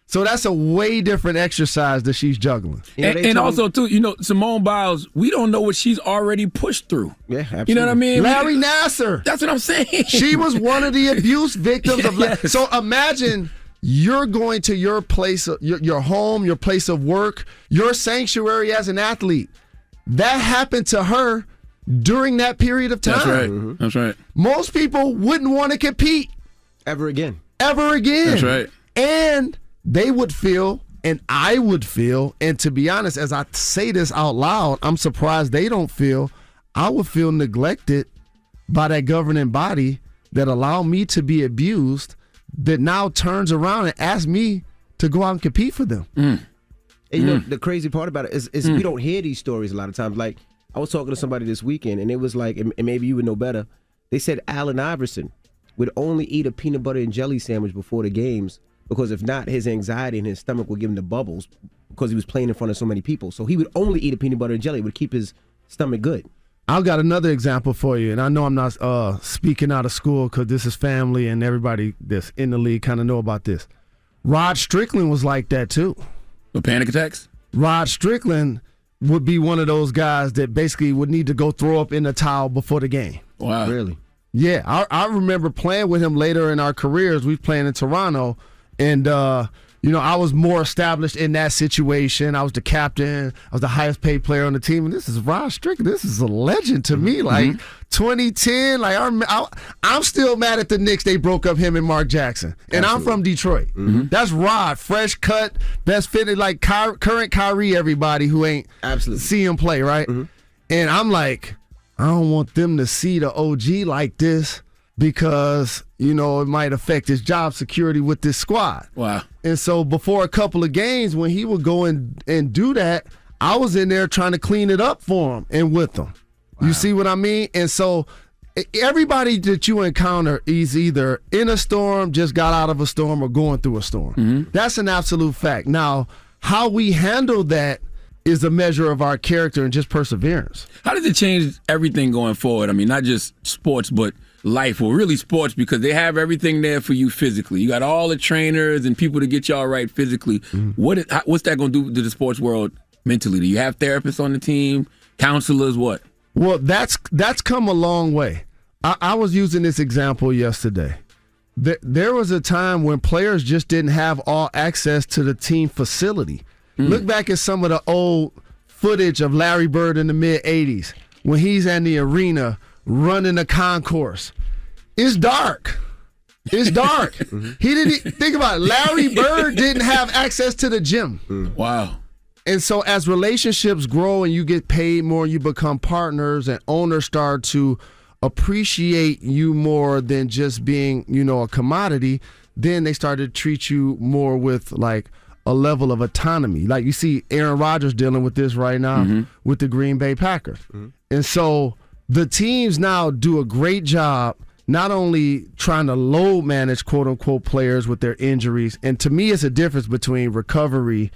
So that's a way different exercise that she's juggling. And also, too, Simone Biles, we don't know what she's already pushed through. Yeah, absolutely. You know what I mean? Larry Nassar. That's what I'm saying. She was one of the abuse victims of. So imagine you're going to your place, your home, your place of work, your sanctuary as an athlete. That happened to her during that period of time. That's right. That's right. Most people wouldn't want to compete ever again. That's right. And they would feel, and I would feel, and to be honest, as I say this out loud, I'm surprised they don't feel, I would feel neglected by that governing body that allowed me to be abused, that now turns around and asks me to go out and compete for them. And you know, the crazy part about it is we don't hear these stories a lot of times. Like, I was talking to somebody this weekend, and it was like, and maybe you would know better, they said Allen Iverson would only eat a peanut butter and jelly sandwich before the games because if not, his anxiety and his stomach would give him the bubbles because he was playing in front of so many people. So he would only eat a peanut butter and jelly. It would keep his stomach good. I've got another example for you, and I know I'm not speaking out of school because this is family and everybody that's in the league kind of know about this. Rod Strickland was like that too. The panic attacks? Rod Strickland would be one of those guys that basically would need to go throw up in the towel before the game. Wow. Really? Yeah, I remember playing with him later in our careers. We playing in Toronto, and I was more established in that situation. I was the captain. I was the highest paid player on the team, and this is Rod Strickland. This is a legend to me. Like 2010, like I'm still mad at the Knicks. They broke up him and Mark Jackson, and I'm from Detroit. That's Rod, fresh cut, best fitted, like current Kyrie. Everybody who ain't see him play, right? And I'm like, I don't want them to see the OG like this because, it might affect his job security with this squad. Wow. And so before a couple of games, when he would go and do that, I was in there trying to clean it up for him and with him. Wow. You see what I mean? And so everybody that you encounter is either in a storm, just got out of a storm, or going through a storm. That's an absolute fact. Now, how we handle that is a measure of our character and just perseverance. How does it change everything going forward? I mean, not just sports, but life, or really sports, because they have everything there for you physically. You got all the trainers and people to get you all right physically. What's that going to do to the sports world mentally? Do you have therapists on the team, counselors, what? Well, that's come a long way. I was using this example yesterday. There was a time when players just didn't have all access to the team facility. Look back at some of the old footage of Larry Bird in the mid-'80s when he's in the arena running the concourse. It's dark. It's dark. He didn't think about it. Larry Bird didn't have access to the gym. Wow. And so as relationships grow and you get paid more, you become partners, and owners start to appreciate you more than just being, a commodity, then they start to treat you more with like a level of autonomy. Like you see Aaron Rodgers dealing with this right now with the Green Bay Packers. And so the teams now do a great job not only trying to load manage quote unquote players with their injuries, and to me it's a difference between recovery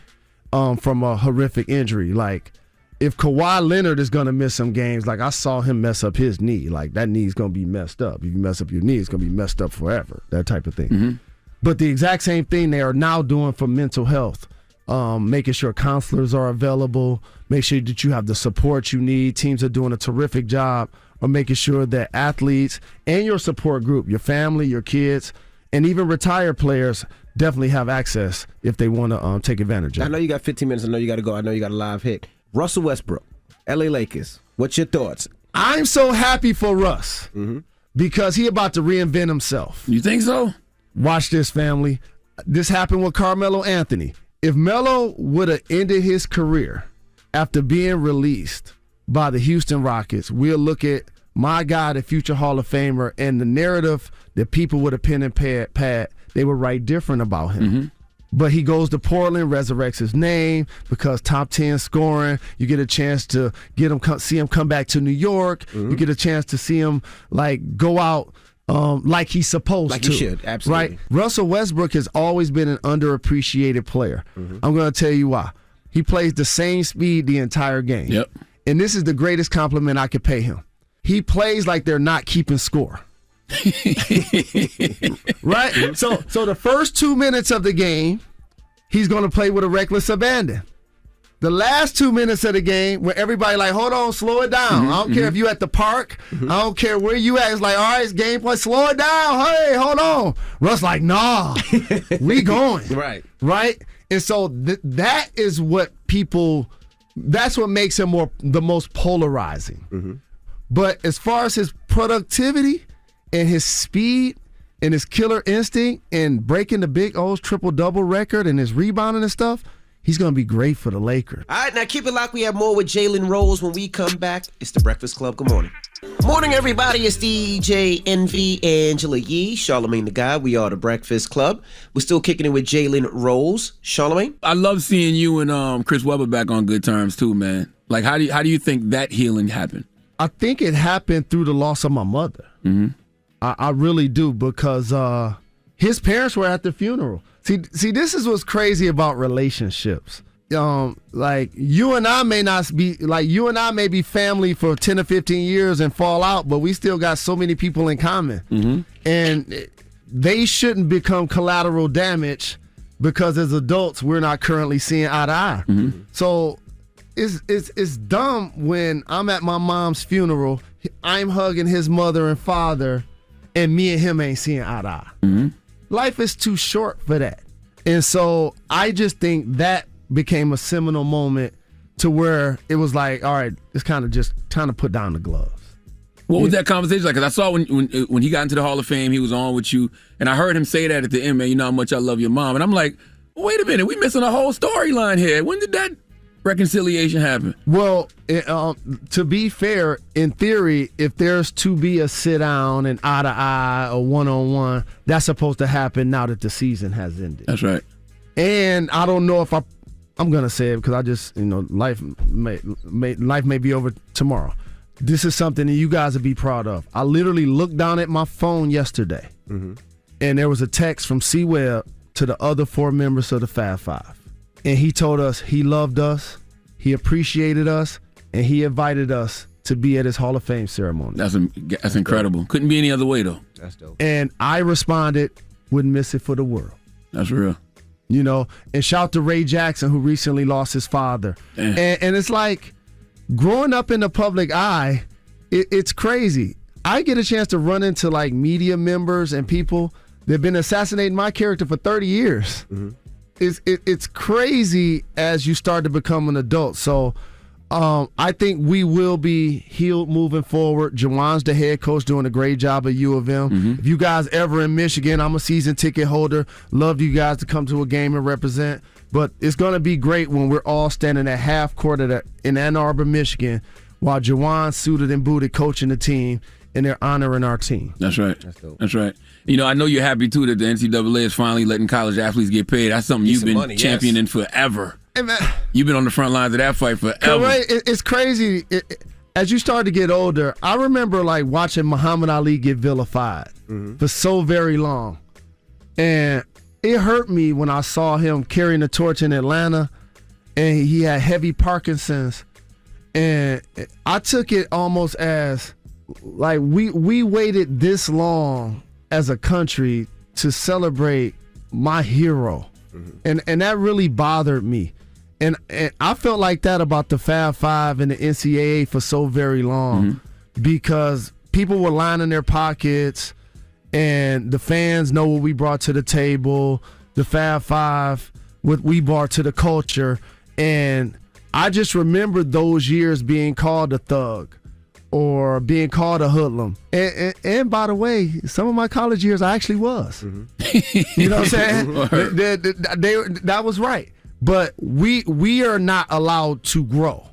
from a horrific injury. Like if Kawhi Leonard is gonna miss some games, like I saw him mess up his knee, like that knee's gonna be messed up. If you mess up your knee, it's gonna be messed up forever, that type of thing. But the exact same thing they are now doing for mental health, making sure counselors are available, make sure that you have the support you need. Teams are doing a terrific job of making sure that athletes and your support group, your family, your kids, and even retired players definitely have access if they want to take advantage of it. I know you got 15 minutes. I know you got to go. I know you got a live hit. Russell Westbrook, LA Lakers. What's your thoughts? I'm so happy for Russ because he about to reinvent himself. You think so? Watch this, family. This happened with Carmelo Anthony. If Melo would have ended his career after being released by the Houston Rockets, we'll look at my guy, the future Hall of Famer, and the narrative that people with a pen and pad, they would write different about him. But he goes to Portland, resurrects his name because top 10 scoring. You get a chance to see him come back to New York. You get a chance to see him like go out like he's supposed to. Like he should, absolutely. Right? Russell Westbrook has always been an underappreciated player. I'm going to tell you why. He plays the same speed the entire game. Yep. And this is the greatest compliment I could pay him. He plays like they're not keeping score. Right? So the first 2 minutes of the game, he's going to play with a reckless abandon. The last 2 minutes of the game, where everybody like, hold on, slow it down. I don't care if you at the park. I don't care where you at. It's like, all right, it's gameplay. Slow it down. Hey, hold on. Russ like, nah, we going. Right? And so that is what people, that's what makes him the most polarizing. But as far as his productivity and his speed and his killer instinct and breaking the Big O's triple-double record and his rebounding and stuff, he's going to be great for the Lakers. All right, now keep it locked. We have more with Jalen Rose when we come back. It's the Breakfast Club. Good morning. Morning, everybody. It's DJ Envy, Angela Yee, Charlamagne the Guy. We are the Breakfast Club. We're still kicking it with Jalen Rose. Charlamagne? I love seeing you and Chris Webber back on good terms too, man. Like, how do you think that healing happened? I think it happened through the loss of my mother. I really do, because his parents were at the funeral. See, this is what's crazy about relationships. Like you and I may be family for 10 or 15 years and fall out, but we still got so many people in common. And they shouldn't become collateral damage because as adults we're not currently seeing eye to eye. So it's dumb when I'm at my mom's funeral, I'm hugging his mother and father, and me and him ain't seeing eye to eye. Life is too short for that. And so I just think that became a seminal moment to where it was like, all right, it's kind of put down the gloves. What was that conversation like? Because I saw when he got into the Hall of Fame, he was on with you, and I heard him say that at the end, man, you know how much I love your mom. And I'm like, wait a minute, we missing a whole storyline here. When did that reconciliation happen? Well, to be fair, in theory, if there's to be a sit down and eye to eye or one-on-one, that's supposed to happen now that the season has ended. That's right. And I don't know if I'm gonna say it because I just, life may be over tomorrow. This is something that you guys would be proud of. I literally looked down at my phone yesterday, and there was a text from C Webb to the other 4 members of the Fab Five. And he told us he loved us, he appreciated us, and he invited us to be at his Hall of Fame ceremony. That's incredible. Dope. Couldn't be any other way, though. That's dope. And I responded, wouldn't miss it for the world. That's real. And shout to Ray Jackson, who recently lost his father. And it's like, growing up in the public eye, it's crazy. I get a chance to run into like media members and people that have been assassinating my character for 30 years. It's crazy as you start to become an adult. So I think we will be healed moving forward. Jawan's the head coach, doing a great job at U of M. If you guys ever in Michigan, I'm a season ticket holder. Love you guys to come to a game and represent. But it's going to be great when we're all standing at half court in Ann Arbor, Michigan, while Jawan suited and booted coaching the team, and they're honoring our team. That's right. That's right. I know you're happy, too, that the NCAA is finally letting college athletes get paid. That's something you've been championing forever. Hey, man. You've been on the front lines of that fight forever. Right? It's crazy. as you start to get older, I remember like watching Muhammad Ali get vilified for so very long. And it hurt me when I saw him carrying the torch in Atlanta and he had heavy Parkinson's. And I took it almost as like we waited this long as a country to celebrate my hero. And that really bothered me. And I felt like that about the Fab Five and the NCAA for so very long because people were lining their pockets and the fans know what we brought to the table, the Fab Five, what we brought to the culture. And I just remember those years being called a thug or being called a hoodlum. And by the way, some of my college years I actually was. You know what I'm saying? That was right. But we are not allowed to grow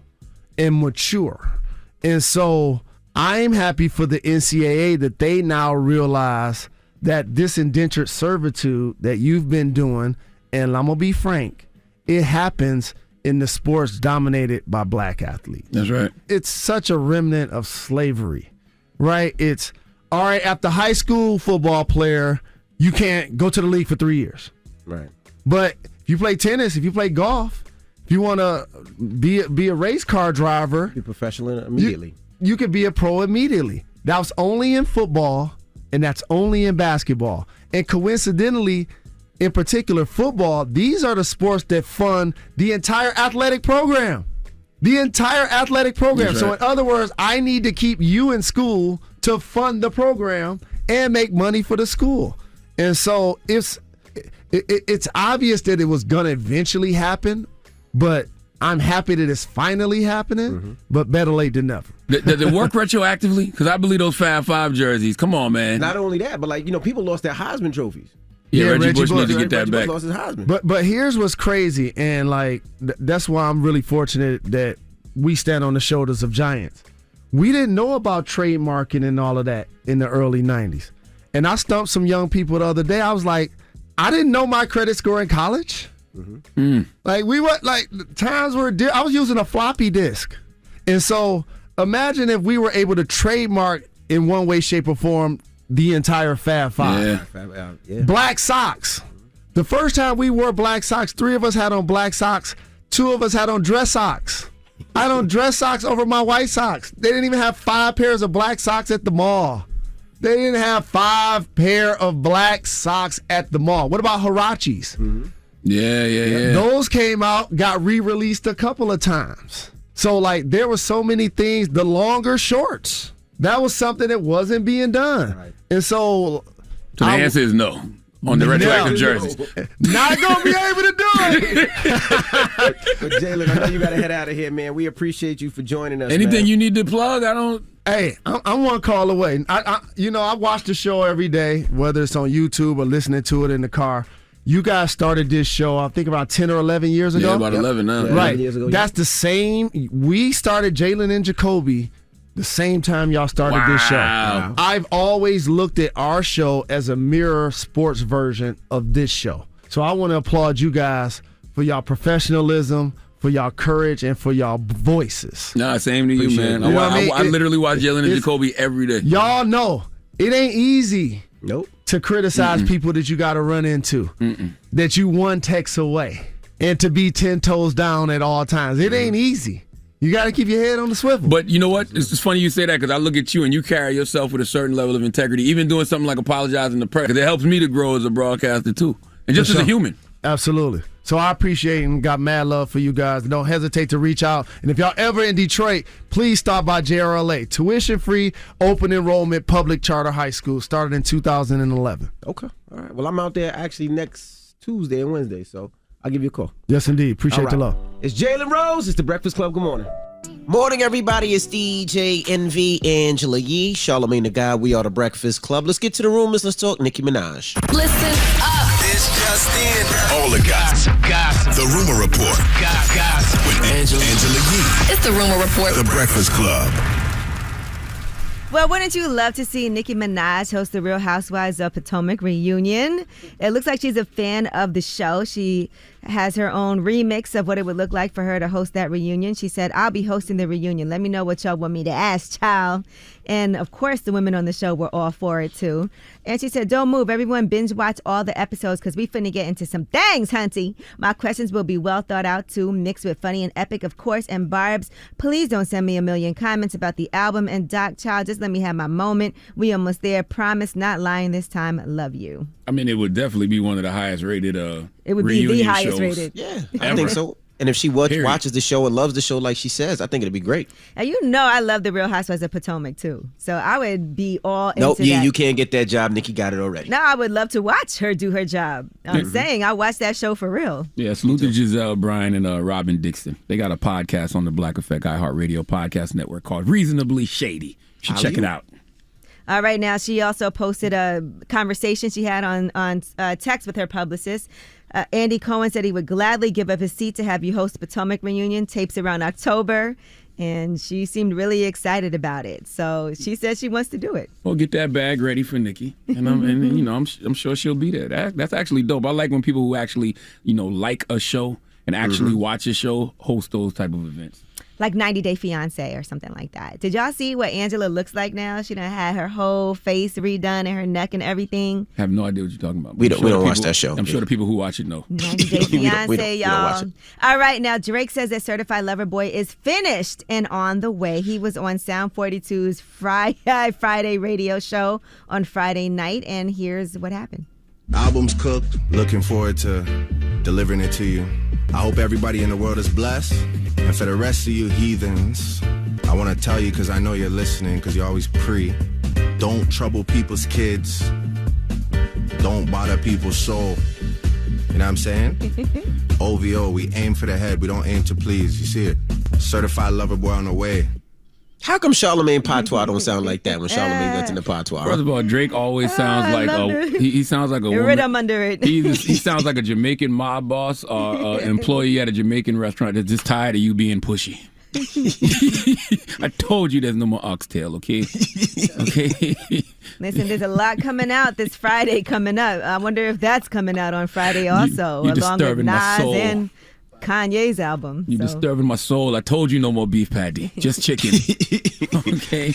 and mature. And so I'm happy for the NCAA that they now realize that this indentured servitude that you've been doing, and I'm going to be frank, it happens in the sports dominated by black athletes. That's right. It's such a remnant of slavery, right? It's, all right, after high school football player, you can't go to the league for 3 years. Right. But if you play tennis, if you play golf, if you want to be a race car driver, be professional immediately. You could be a pro immediately. That was only in football, and that's only in basketball. And coincidentally, in particular, football, these are the sports that fund the entire athletic program. The entire athletic program. That's So right. in other words, I need to keep you in school to fund the program and make money for the school. And so it's obvious that it was going to eventually happen, but I'm happy that it's finally happening, but better late than never. Does it work retroactively? Because I believe those Fab Five jerseys. Come on, man. Not only that, but like, people lost their Heisman trophies. Yeah, Reggie Bush needs to get that Reggie back. Bush lost his Heisman. But here's what's crazy, and like that's why I'm really fortunate that we stand on the shoulders of giants. We didn't know about trademarking and all of that in the early 90s. And I stumped some young people the other day. I was like, I didn't know my credit score in college. Like times were I was using a floppy disk. And so imagine if we were able to trademark in one way, shape, or form the entire Fab Five. Yeah. Black socks. The first time we wore black socks, 3 of us had on black socks, 2 of us had on dress socks. I had on dress socks over my white socks. They didn't even have 5 pairs of black socks at the mall. They didn't have 5 pair of black socks at the mall. What about Hirachis? Yeah. Those came out, got re-released a couple of times. So like there were so many things. The longer shorts. That was something that wasn't being done. Right. And so the answer is no on the retroactive jerseys. Not going to be able to do it. But Jalen, I know you got to head out of here, man. We appreciate you for joining us. Anything man. you need to plug? Hey, I'm one call away. I watch the show every day, whether it's on YouTube or listening to it in the car. You guys started this show, I think, about 10 or 11 years ago. Yeah, about 11 now. Yeah, Right. 11 years ago, That's the same. We started Jalen and Jacoby the same time y'all started this show. Wow. I've always looked at our show as a mirror sports version of this show. So I want to applaud you guys for y'all professionalism, for y'all courage, and for y'all voices. Nah, same to you, Appreciate man. it. You know what I mean? I literally watch Jalen and it's- Jacoby every day. Y'all know it ain't easy Nope. to criticize people that you got to run into, that you one text away, and to be 10 toes down at all times. It ain't easy. You got to keep your head on the swivel. But you know what? It's just funny you say that because I look at you and you carry yourself with a certain level of integrity, even doing something like apologizing to press. Because it helps me to grow as a broadcaster too, and just For as a sure. human. Absolutely. So I appreciate and got mad love for you guys. Don't hesitate to reach out. And if y'all ever in Detroit, please stop by JRLA. Tuition-free, open enrollment, public charter high school. Started in 2011. Okay. All right. Well, I'm out there actually next Tuesday and Wednesday, so I'll give you a call. Yes, indeed. Appreciate All the right. love. It's Jalen Rose. It's the Breakfast Club. Good morning. Morning, everybody. It's DJ Envy, Angela Yee, Charlamagne the Guy. We are the Breakfast Club. Let's get to the rumors. Let's talk Nicki Minaj. Listen up. This just in. All the gossip. The Rumor Report. Gossip. With Angela Yee. It's the Rumor Report. The Breakfast Club. Well, wouldn't you love to see Nicki Minaj host the Real Housewives of Potomac reunion? It looks like she's a fan of the show. She has her own remix of what it would look like for her to host that reunion. She said, I'll be hosting the reunion. Let me know what y'all want me to ask, child. And of course, the women on the show were all for it too. And she said, don't move. Everyone binge watch all the episodes because we finna get into some things, hunty. My questions will be well thought out too, mixed with funny and epic, of course. And Barbs, please don't send me a million comments about the album. And Doc, child, just let me have my moment. We almost there. Promise, not lying this time. Love you. I mean, it would definitely be one of the highest rated It would be the reunion highest shows rated. Yeah, I ever. think so. And if she watches the show and loves the show like she says, I think it'd be great. And you know I love the Real Housewives of Potomac too. So I would be all Nope, into that. you can't get that job. Nikki got it already. No, I would love to watch her do her job. I'm saying I watched that show for real. Yeah, salute to Giselle Bryan and Robin Dixon. They got a podcast on the Black Effect iHeartRadio podcast network called Reasonably Shady. You should check it out. All right, now she also posted a conversation she had on text with her publicist. Andy Cohen said he would gladly give up his seat to have you host the Potomac reunion. Tapes around October, and she seemed really excited about it. So she says she wants to do it. Well, get that bag ready for Nikki, and I'm sure she'll be there. That's actually dope. I like when people who actually like a show and actually watch a show host those type of events. Like 90 Day Fiancé or something like that. Did y'all see what Angela looks like now? She done had her whole face redone and her neck and everything. I have no idea what you're talking about. We don't watch that show. I'm sure the people who watch it know. 90 Day Fiancé, y'all. All right, now Drake says that Certified Lover Boy is finished and on the way. He was on Sound 42's Friday radio show on Friday night, and here's what happened. Album's cooked. Looking forward to delivering it to you. I hope everybody in the world is blessed. And for the rest of you heathens, I want to tell you, because I know you're listening, because you're always don't trouble people's kids. Don't bother people's soul. You know what I'm saying? OVO, we aim for the head. We don't aim to please. You see it? Certified Lover Boy on the way. How come Charlamagne patois don't sound like that when Charlamagne gets in the patois? First of all, Drake always sounds like he sounds like a woman. Rhythm under it. He sounds like a Jamaican mob boss or employee at a Jamaican restaurant that's just tired of you being pushy. I told you there's no more oxtail, okay? Okay. Listen, there's a lot coming out this Friday coming up. I wonder if that's coming out on Friday also, you're along with disturbing my Nas soul. and Kanye's album. You're disturbing my soul. I told you no more beef patty. Just chicken. Okay.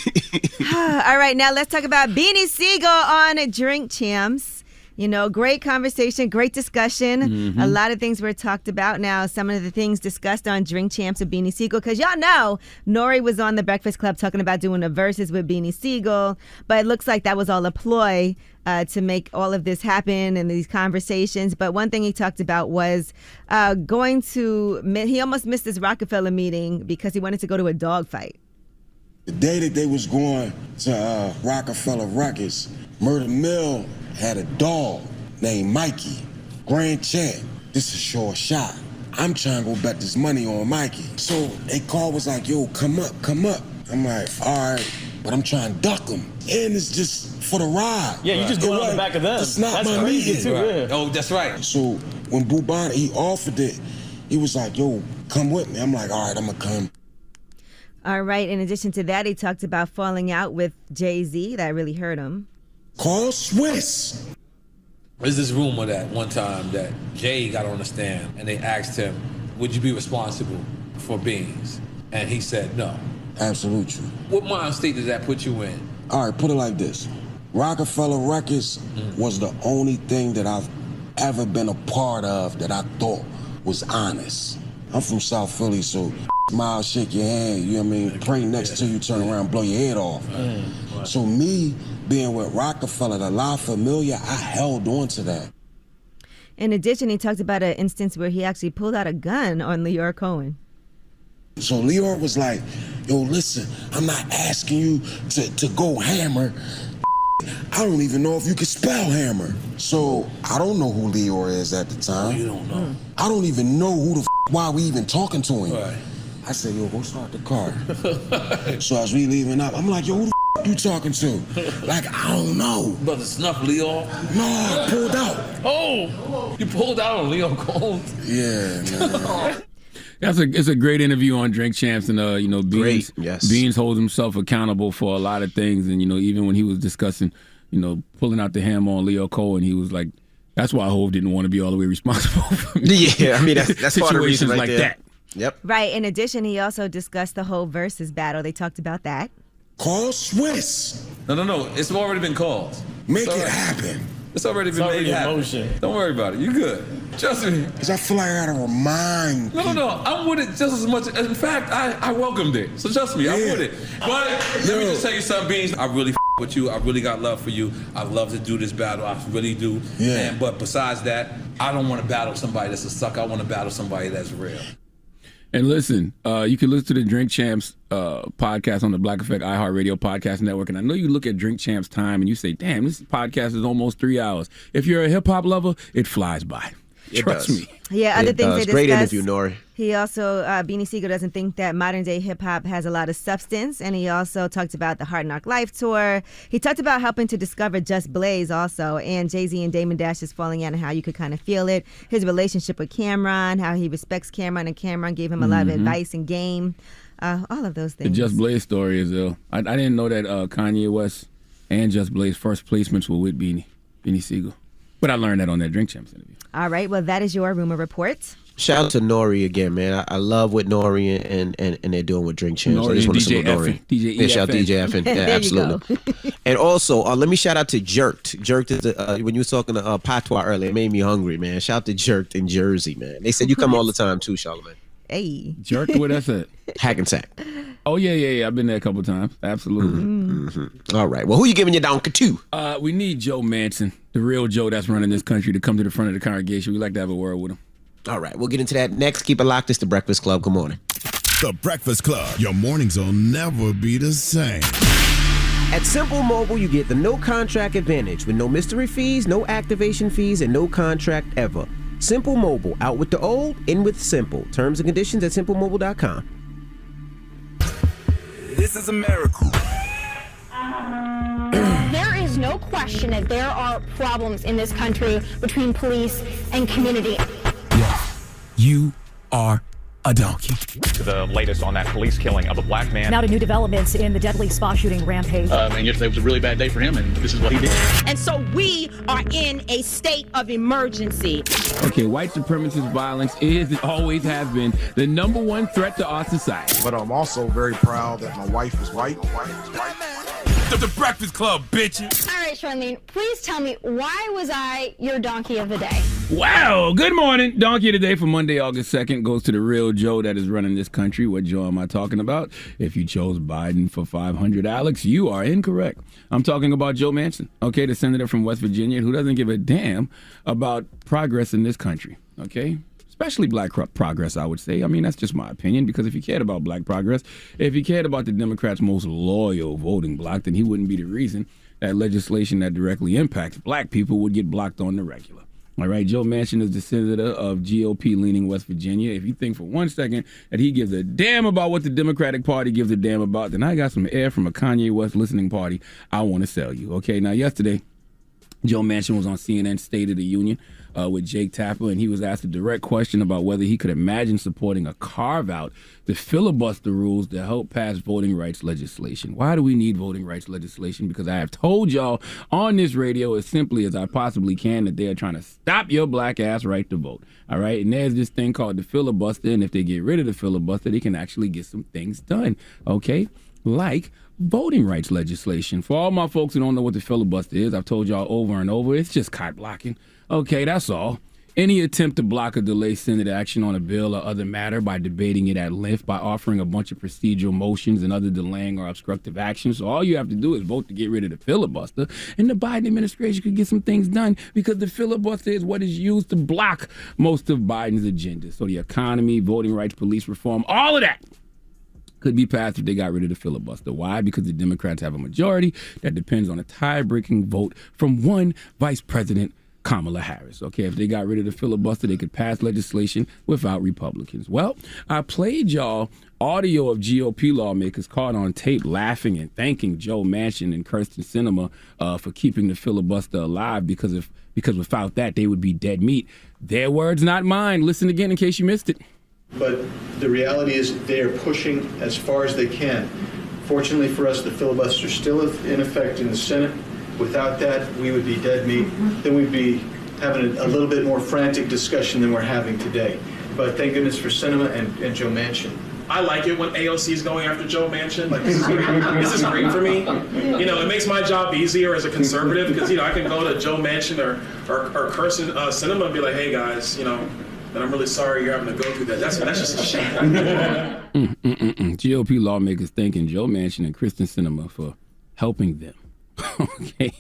All right, now let's talk about Beanie Siegel on Drink Champs. Great conversation, great discussion. A lot of things were talked about. Now, some of the things discussed on Drink Champs with Beanie Siegel, because y'all know Nori was on The Breakfast Club talking about doing a verses with Beanie Siegel, but it looks like that was all a ploy to make all of this happen and these conversations. But one thing he talked about was he almost missed this Rockefeller meeting because he wanted to go to a dog fight. The day that they was going to Rockefeller Ruckus, Murder Mill had a dog named Mikey, Grand Champ. This is a short shot. I'm trying to go bet this money on Mikey. So they call was like, yo, come up. I'm like, all right, but I'm trying to duck him. And it's just for the ride. Yeah, you just going on the back of them. It's not that's my crazy meeting. too, yeah. Oh, that's right. So when Bubana, he offered it, he was like, yo, come with me. I'm like, all right, I'm gonna come. All right, in addition to that, he talked about falling out with Jay-Z. That really hurt him. Call Swiss. There's this rumor that one time that Jay got on the stand and they asked him, would you be responsible for Beans? And he said no. Absolutely. What mind state does that put you in? All right, put it like this. Rockefeller Records was the only thing that I've ever been a part of that I thought was honest. I'm from South Philly, so smile, shake your hand, you know what I mean? Pray next to you, turn around, blow your head off. Right. So me being with Rockefeller, the La Familia, I held on to that. In addition, he talked about an instance where he actually pulled out a gun on Leor Cohen. So Leor was like, yo, listen, I'm not asking you to go hammer. I don't even know if you can spell hammer. So I don't know who Leor is at the time. You don't know. I don't even know who the why we even talking to him. Right. I said, yo, go start the car. So as we leaving up, I'm like, yo, who the you talking to? Like, I don't know. Brother Snuff Leor? No, I pulled out. Oh, you pulled out on Leor Cohen? Yeah, man. It's a great interview on Drink Champs, and Beans. Yes. Beans holds himself accountable for a lot of things, and even when he was discussing, pulling out the hammer on Leor Cohen, he was like, That's why Hov didn't want to be all the way responsible for Yeah, I mean, that's part of the reason situations right like there. that. Yep. Right. In addition, he also discussed the whole versus battle. They talked about that. Call Swiss. No. It's already been called. Make it happen. It's already been made happen. Don't worry about it. You good. Trust me. Because I feel like I gotta remind No. I'm with it just as much. In fact, I welcomed it. So trust me, I'm with it. But let me just tell you something, Beans. I really with you. I really got love for you. I love to do this battle. I really do. Yeah. But besides that, I don't want to battle somebody that's a sucker. I want to battle somebody that's real. And listen, you can listen to the Drink Champs podcast on the Black Effect iHeartRadio podcast network. And I know you look at Drink Champs time and you say, damn, this podcast is almost 3 hours. If you're a hip-hop lover, it flies by. Trust me. Yeah, other things they discussed. Great interview, Nori. He also, Beanie Siegel doesn't think that modern day hip hop has a lot of substance. And he also talked about the Hard Knock Life tour. He talked about helping to discover Just Blaze also, and Jay-Z and Damon Dash's falling out and how you could kind of feel it. His relationship with Cameron, how he respects Cameron, and Cameron gave him a lot of advice and game. All of those things. The Just Blaze story is ill. I didn't know that Kanye West and Just Blaze first placements were with Beanie Siegel. But I learned that on that Drink Champs interview. All right, well, that is your rumor report. Shout out to Nori again, man. I love what Nori and they're doing with Drink Champs. Nori I just want to and salute Nori. DJ Shout out DJ Effin. Yeah, There you absolutely. And also, let me shout out to Jerked. Jerked is when you were talking to Patois earlier, it made me hungry, man. Shout out to Jerked in Jersey, man. They said you come all the time too, Charlamagne. Hey. Jerked, where that's at? Hackensack. Oh, yeah. I've been there a couple times. Absolutely. Mm-hmm. All right. Well, who you giving your donkey to? We need Joe Manchin, the real Joe that's running this country, to come to the front of the congregation. We'd like to have a word with him. All right. We'll get into that next. Keep it locked. It's The Breakfast Club. Good morning. The Breakfast Club. Your mornings will never be the same. At Simple Mobile, you get the no contract advantage with no mystery fees, no activation fees, and no contract ever. Simple Mobile, out with the old, in with simple. Terms and conditions at simplemobile.com. This is a miracle. There is no question that there are problems in this country between police and community. You are a donkey. To the latest on that police killing of a black man. Now to new developments in the deadly spa shooting rampage. And yesterday was a really bad day for him, and this is what he did. And so we are in a state of emergency. Okay, white supremacist violence is and always has been the number one threat to our society. But I'm also very proud that my wife is white. The Breakfast Club, bitches. All right, Charlamagne, please tell me, why was I your donkey of the day? Wow, good morning. Donkey of the day for Monday, August 2nd goes to the real Joe that is running this country. What Joe am I talking about? If you chose Biden for 500, Alex, you are incorrect. I'm talking about Joe Manchin, okay, the senator from West Virginia who doesn't give a damn about progress in this country, okay? Especially black progress, I would say. I mean, that's just my opinion, because if he cared about black progress, if he cared about the Democrats' most loyal voting bloc, then he wouldn't be the reason that legislation that directly impacts black people would get blocked on the regular. All right, Joe Manchin is the senator of GOP-leaning West Virginia. If you think for 1 second that he gives a damn about what the Democratic Party gives a damn about, then I got some air from a Kanye West listening party I want to sell you. Okay, now yesterday, Joe Manchin was on CNN State of the Union with Jake Tapper, and he was asked a direct question about whether he could imagine supporting a carve-out to filibuster rules to help pass voting rights legislation. Why do we need voting rights legislation? Because I have told y'all on this radio as simply as I possibly can that they are trying to stop your black ass right to vote. All right, and there's this thing called the filibuster, and if they get rid of the filibuster, they can actually get some things done, okay? Like voting rights legislation. For all my folks who don't know what the filibuster is, I've told y'all over and over, it's just card blocking. Okay, that's all. Any attempt to block or delay Senate action on a bill or other matter by debating it at length, by offering a bunch of procedural motions and other delaying or obstructive actions. So all you have to do is vote to get rid of the filibuster, and the Biden administration could get some things done, because the filibuster is what is used to block most of Biden's agenda. So the economy, voting rights, police reform, all of that could be passed if they got rid of the filibuster. Why? Because the Democrats have a majority that depends on a tie-breaking vote from one Vice President Kamala Harris. Okay, if they got rid of the filibuster, they could pass legislation without Republicans. Well, I played y'all audio of GOP lawmakers caught on tape laughing and thanking Joe Manchin and Kyrsten Sinema for keeping the filibuster alive, because without that, they would be dead meat. Their words, not mine. Listen again in case you missed it. But the reality is they are pushing as far as they can. Fortunately for us, the filibuster is still in effect in the Senate. Without that, we would be dead meat. Then we'd be having a little bit more frantic discussion than we're having today. But thank goodness for Cinema and Joe Manchin. I like it when AOC is going after Joe Manchin. Like, this is great for me. You know, it makes my job easier as a conservative because, you know, I can go to Joe Manchin or Kirsten Cinema and be like, hey, guys, you know, and I'm really sorry you're having to go through that. That's just a shame. GOP lawmakers thanking Joe Manchin and Kristen Sinema for helping them. Okay.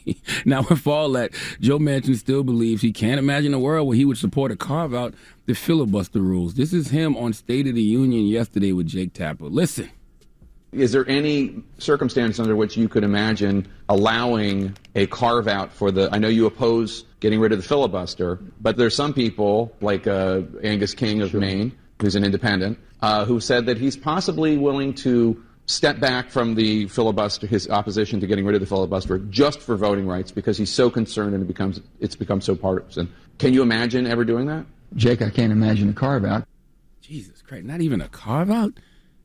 Now, with all that, Joe Manchin still believes he can't imagine a world where he would support a carve-out the filibuster rules. This is him on State of the Union yesterday with Jake Tapper. Listen. Is there any circumstance under which you could imagine allowing a carve-out for the, I know you oppose getting rid of the filibuster, but there's some people, like Angus King of Maine, who's an independent, who said that he's possibly willing to step back from the filibuster, his opposition to getting rid of the filibuster, just for voting rights because he's so concerned and it's become so partisan. Can you imagine ever doing that? Jake, I can't imagine a carve-out. Jesus Christ, not even a carve-out?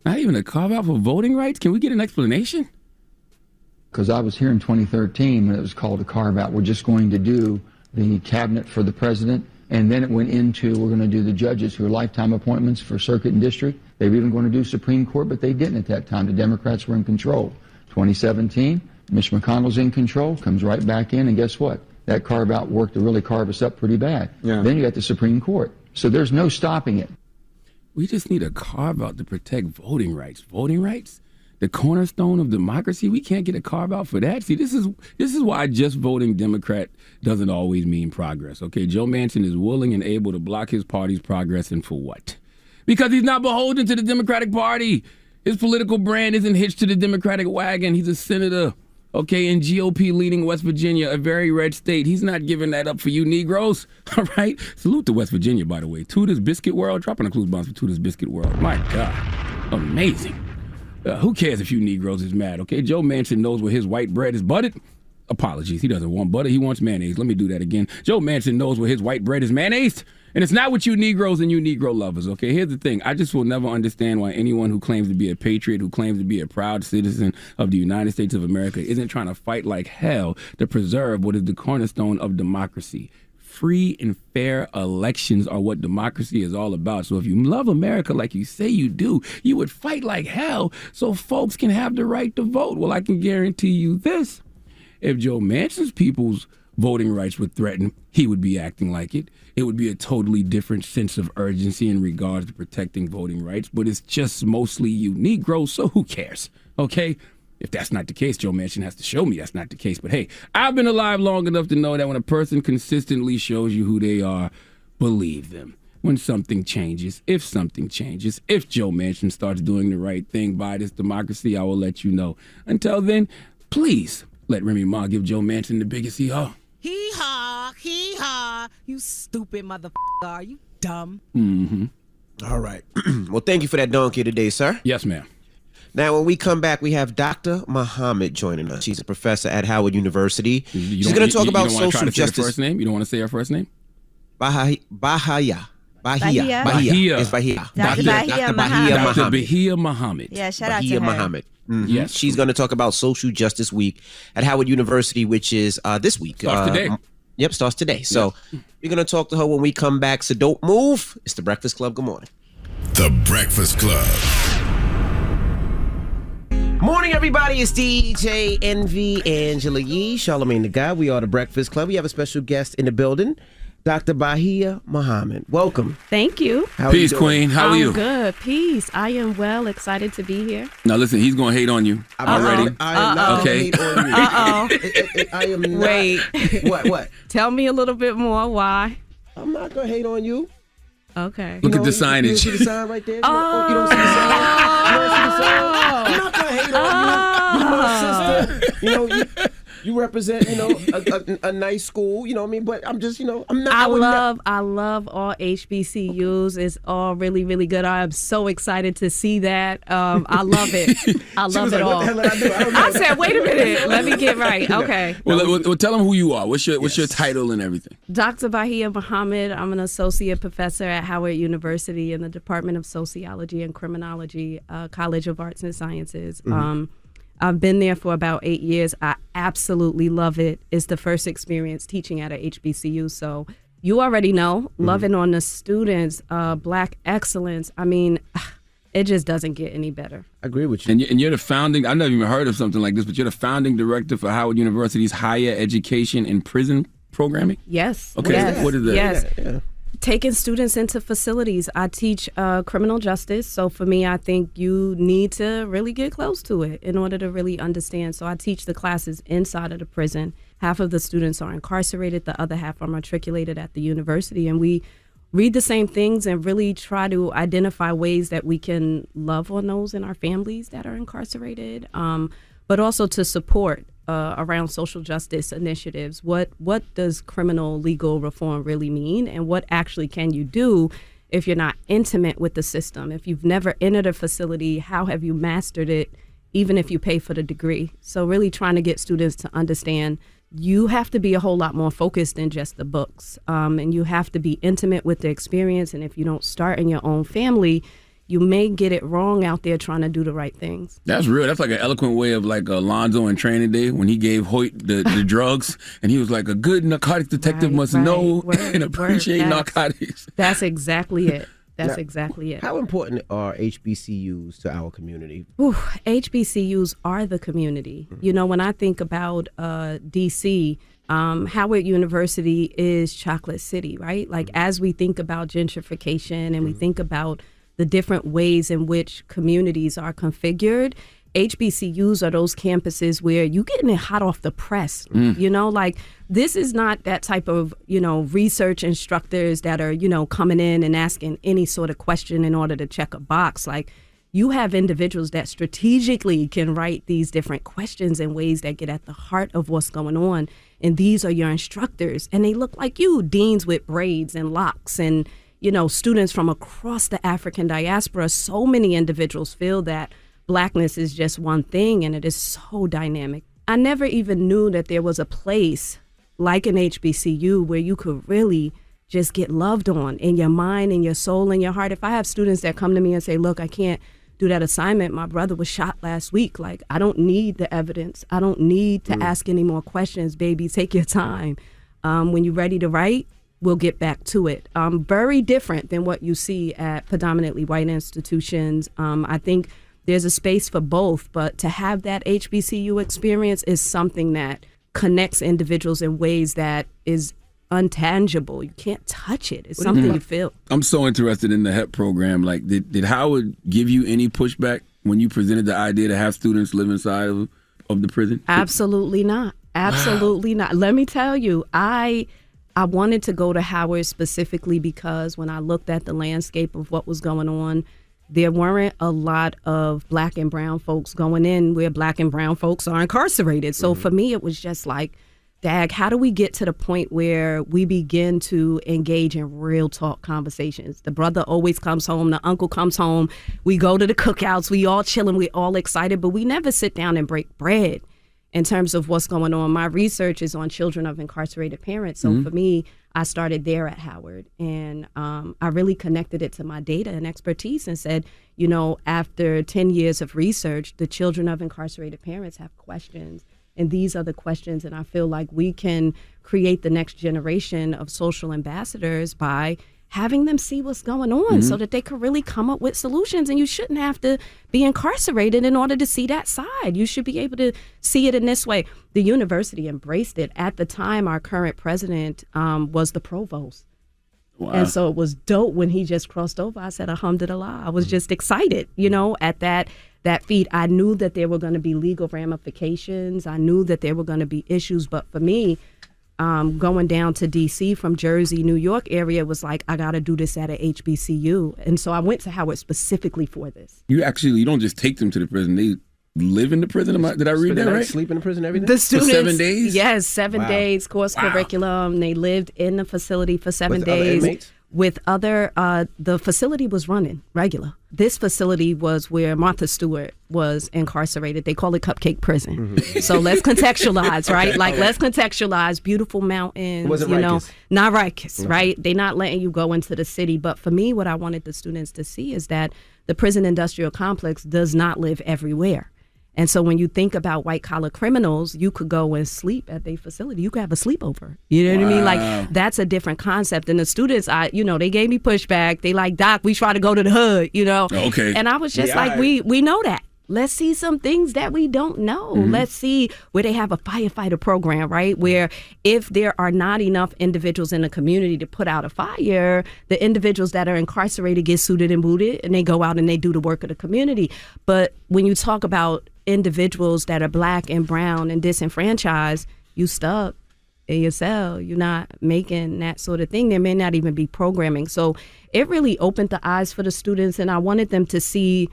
Not even a carve-out for voting rights? Can we get an explanation? Because I was here in 2013 when it was called a carve-out. We're just going to do the cabinet for the president, and then it went into we're going to do the judges who are lifetime appointments for circuit and district. They were even going to do Supreme Court, but they didn't at that time. The Democrats were in control. 2017, Mitch McConnell's in control, comes right back in, and guess what? That carve-out worked to really carve us up pretty bad. Yeah. Then you got the Supreme Court. So there's no stopping it. We just need a carve-out to protect voting rights. Voting rights? The cornerstone of democracy? We can't get a carve-out for that? See, this is why just voting Democrat doesn't always mean progress, okay? Joe Manchin is willing and able to block his party's progress, and for what? Because he's not beholden to the Democratic Party. His political brand isn't hitched to the Democratic wagon. He's a senator, okay, in GOP-leading West Virginia, a very red state. He's not giving that up for you Negroes, all right? Salute to West Virginia, by the way. Tooter's Biscuit World, dropping a clues bombs for Tooter's Biscuit World. My God, amazing. Who cares if you Negroes is mad, okay? Joe Manchin knows where his white bread is buttered. Apologies, he doesn't want butter, he wants mayonnaise. Let me do that again. Joe Manchin knows where his white bread is mayonnaised. And it's not with you Negroes and you Negro lovers, okay? Here's the thing. I just will never understand why anyone who claims to be a patriot, who claims to be a proud citizen of the United States of America isn't trying to fight like hell to preserve what is the cornerstone of democracy. Free and fair elections are what democracy is all about. So if you love America like you say you do, you would fight like hell so folks can have the right to vote. Well, I can guarantee you this. If Joe Manchin's people's voting rights were threatened, he would be acting like it. It would be a totally different sense of urgency in regards to protecting voting rights, but it's just mostly you Negroes, so who cares, okay? If that's not the case, Joe Manchin has to show me that's not the case. But hey, I've been alive long enough to know that when a person consistently shows you who they are, believe them. When something changes, if something changes, if Joe Manchin starts doing the right thing by this democracy, I will let you know. Until then, please let Remy Ma give Joe Manchin the biggest hee-haw. Hee-haw, you stupid motherfucker. Are you dumb? Mm-hmm. All right. Well, thank you for that donkey today, sir. Yes, ma'am. Now, when we come back, we have Dr. Mohammed joining us. She's a professor at Howard University. She's going to talk about social justice. First name? You don't want to say her first name? Bahia. It's Bahia. Dr. Bahia Mohammed. Yeah, shout out Bahia to her. Mohammed. Mm-hmm. Yes. She's going to talk about Social Justice Week at Howard University, which is this week. Starts today. Yep, starts today. So we're going to talk to her when we come back. So don't move. It's The Breakfast Club. Good morning. The Breakfast Club. Morning, everybody. It's DJ Envy, Angela Yee, Charlamagne the Guy. We are The Breakfast Club. We have a special guest in the building, Dr. Bahia Mohammed. Welcome. Thank you. Peace, Queen. How are you? I'm good. Peace. I am well. Excited to be here. Now, listen, he's going to hate on you already. I am not going to hate on you. I am not. Wait. What? Tell me a little bit more. Why? I'm not going to hate on you. Okay. Look at the signage. You see the sign right there? You don't see the sign? You don't see the sign? I'm not going to hate on you. You're my sister. You represent, a nice school, you know what I mean? But I'm just, I'm not. I love all HBCUs. It's all really, really good. I am so excited to see that. I love it. I love it all. What the hell did I do? I said, wait a minute. Let me get right. Okay. Well, tell them who you are. What's your title and everything? Dr. Bahia Mohammed. I'm an associate professor at Howard University in the Department of Sociology and Criminology, College of Arts and Sciences. Mm-hmm. I've been there for about 8 years. I absolutely love it. It's the first experience teaching at a HBCU, so You already know, loving on the students, Black excellence. I mean, it just doesn't get any better. I agree with you. And you're the founding, I've never even heard of something like this, but you're the founding director for Howard University's Higher Education in Prison Programming? Yes. Okay, Yes. what is that? Yes. Yeah. Taking students into facilities. I teach criminal justice. So for me, I think you need to really get close to it in order to really understand. So I teach the classes inside of the prison. Half of the students are incarcerated. The other half are matriculated at the university. And we read the same things and really try to identify ways that we can love on those in our families that are incarcerated, but also to support around social justice initiatives. What does criminal legal reform really mean, and what actually can you do if you're not intimate with the system? If you've never entered a facility, how have you mastered it, even if you pay for the degree? So really trying to get students to understand you have to be a whole lot more focused than just the books, and you have to be intimate with the experience. And if you don't start in your own family, you may get it wrong out there trying to do the right things. That's real. That's like an eloquent way of like Alonzo in Training Day when he gave Hoyt the drugs, and he was like, a good narcotics detective must know and appreciate narcotics. That's exactly it. That's exactly it. How important are HBCUs to our community? HBCUs are the community. You know, when I think about D.C., Howard University is Chocolate City, right? Like as we think about gentrification and we think about the different ways in which communities are configured, HBCUs are those campuses where you getting it hot off the press. You know, like this is not that type of, you know, research instructors that are, you know, coming in and asking any sort of question in order to check a box. Like you have individuals that strategically can write these different questions in ways that get at the heart of what's going on. And these are your instructors, and they look like you, deans with braids and locks and, you know, students from across the African diaspora. So many individuals feel that Blackness is just one thing, and it is so dynamic. I never even knew that there was a place like an HBCU where you could really just get loved on in your mind and your soul and your heart. If I have students that come to me and say, look, I can't do that assignment. My brother was shot last week. Like, I don't need the evidence. I don't need to ask any more questions, baby. Take your time. When you're ready to write, we'll get back to it. Very different than what you see at predominantly white institutions. I think there's a space for both, but to have that HBCU experience is something that connects individuals in ways that is untangible. You can't touch it. It's something you feel. I'm so interested in the HEP program. Like, did Howard give you any pushback when you presented the idea to have students live inside of the prison? Absolutely not. Absolutely not. Let me tell you, I wanted to go to Howard specifically because when I looked at the landscape of what was going on, there weren't a lot of Black and brown folks going in where Black and brown folks are incarcerated. So for me, it was just like, dag, how do we get to the point where we begin to engage in real talk conversations? The brother always comes home, the uncle comes home, we go to the cookouts, we all chilling, we all excited, but we never sit down and break bread in terms of what's going on. My research is on children of incarcerated parents. So for me, I started there at Howard, and I really connected it to my data and expertise and said, you know, after 10 years of research, the children of incarcerated parents have questions, and these are the questions, and I feel like we can create the next generation of social ambassadors by having them see what's going on so that they can really come up with solutions. And you shouldn't have to be incarcerated in order to see that side. You should be able to see it in this way. The university embraced it. At the time, our current president was the provost. Wow. And so it was dope when he just crossed over. I said, alhamdulillah. I was just excited, you know, at that feat. I knew that there were going to be legal ramifications. I knew that there were going to be issues. But for me, going down to D.C. from Jersey, New York area was like, I got to do this at a HBCU. And so I went to Howard specifically for this. You don't just take them to the prison. They live in the prison. Did I read that right? Sleep in the prison every day? The students, for 7 days? Yes, 7 days, course curriculum. They lived in the facility for 7 days. Other inmates? With other, the facility was running regular. This facility was where Martha Stewart was incarcerated. They call it Cupcake Prison. So let's contextualize, right? Okay. Like, let's contextualize beautiful mountains, Wasn't you know, Rikers. not Rikers, right? They're not letting you go into the city. But for me, what I wanted the students to see is that the prison industrial complex does not live everywhere. And so when you think about white collar criminals, you could go and sleep at their facility. You could have a sleepover. You know what I mean? Like, that's a different concept. And the students, they gave me pushback. They like, Doc, we try to go to the hood, Okay. And I was just we know that. Let's see some things that we don't know. Let's see where they have a firefighter program, right? Where if there are not enough individuals in the community to put out a fire, the individuals that are incarcerated get suited and booted, and they go out and they do the work of the community. But when you talk about individuals that are black and brown and disenfranchised, you stuck in your cell. You're not making that sort of thing. There may not even be programming. So it really opened the eyes for the students, and I wanted them to see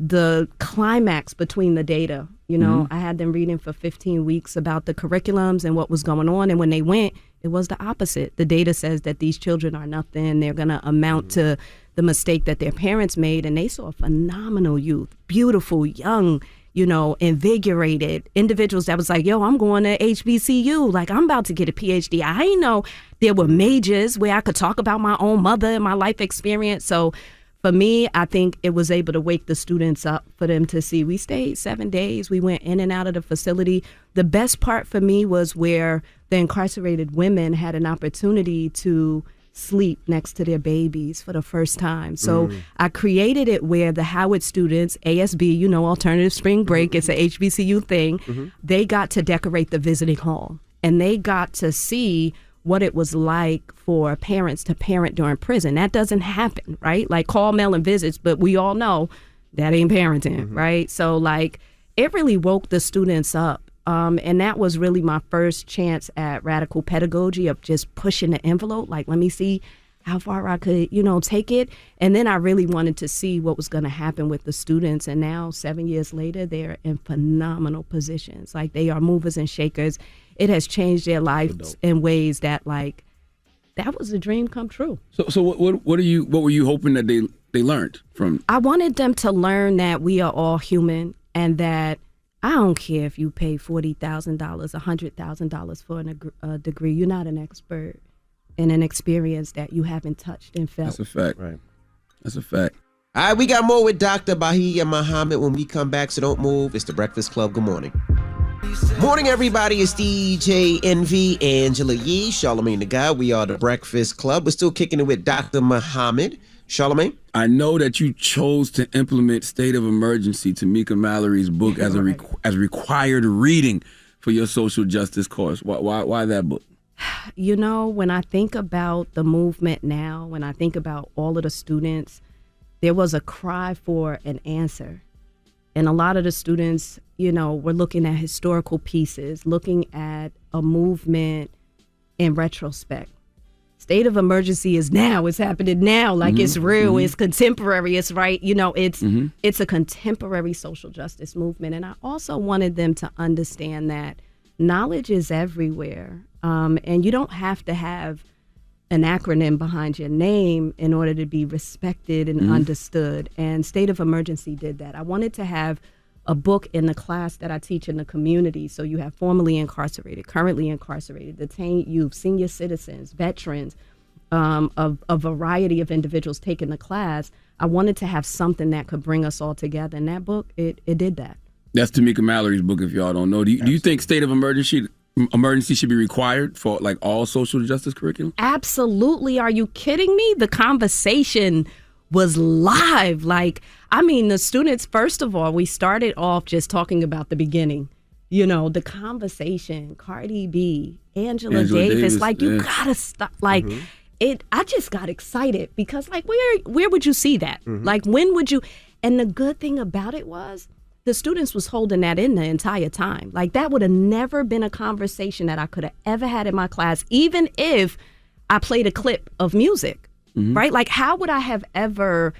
the climax between the data. I had them reading for 15 weeks about the curriculums and what was going on. And when they went, it was the opposite. The data says that these children are nothing. They're going to amount to the mistake that their parents made. And they saw phenomenal youth, beautiful, young, invigorated individuals that was like, yo, I'm going to HBCU. Like, I'm about to get a PhD. I didn't know there were majors where I could talk about my own mother and my life experience. So for me, I think it was able to wake the students up for them to see. We stayed 7 days. We went in and out of the facility. The best part for me was where the incarcerated women had an opportunity to sleep next to their babies for the first time. So I created it where the Howard students, ASB, Alternative Spring Break, it's a HBCU thing, they got to decorate the visiting hall. And they got to see what it was like for parents to parent during prison. That doesn't happen, right? Like, call, mail, and visits, but we all know that ain't parenting, right? So, like, it really woke the students up. And that was really my first chance at radical pedagogy of just pushing the envelope. Like, let me see how far I could, take it. And then I really wanted to see what was going to happen with the students. And now, 7 years later, they're in phenomenal positions. Like, they are movers and shakers. It has changed their lives in ways that, like, that was a dream come true. So what were you hoping that they learned from? I wanted them to learn that we are all human, and that I don't care if you pay $40,000, $100,000 for a degree. You're not an expert in an experience that you haven't touched and felt. That's a fact. Right. That's a fact. All right, we got more with Dr. Bahia Mohammed when we come back, so don't move. It's The Breakfast Club. Good morning. Morning, everybody. It's DJ NV, Angela Yee, Charlamagne the Guy. We are The Breakfast Club. We're still kicking it with Dr. Mohammed. Charlamagne? I know that you chose to implement State of Emergency, Tamika Mallory's book, as as required reading for your social justice course. Why that book? When I think about the movement now, when I think about all of the students, there was a cry for an answer. And a lot of the students, were looking at historical pieces, looking at a movement in retrospect. State of emergency is now. It's happening now. Like, it's real. It's contemporary. It's right. It's a contemporary social justice movement. And I also wanted them to understand that knowledge is everywhere. And you don't have to have an acronym behind your name in order to be respected and understood. And State of Emergency did that. I wanted to have a book in the class that I teach in the community. So you have formerly incarcerated, currently incarcerated, detained youth, senior citizens, veterans, a variety of individuals taking the class. I wanted to have something that could bring us all together. And that book, it did that. That's Tamika Mallory's book, if y'all don't know. Do you think State of Emergency should be required for, like, all social justice curriculum? Absolutely. Are you kidding me? The conversation was live. Like, the students, first of all, we started off just talking about the beginning. The conversation, Cardi B, Angela Davis, like, you gotta stop. Like, I just got excited because, like, where would you see that? Like, when would you? And the good thing about it was, the students was holding that in the entire time. Like, that would have never been a conversation that I could have ever had in my class, even if I played a clip of music, right? Like, how would I have ever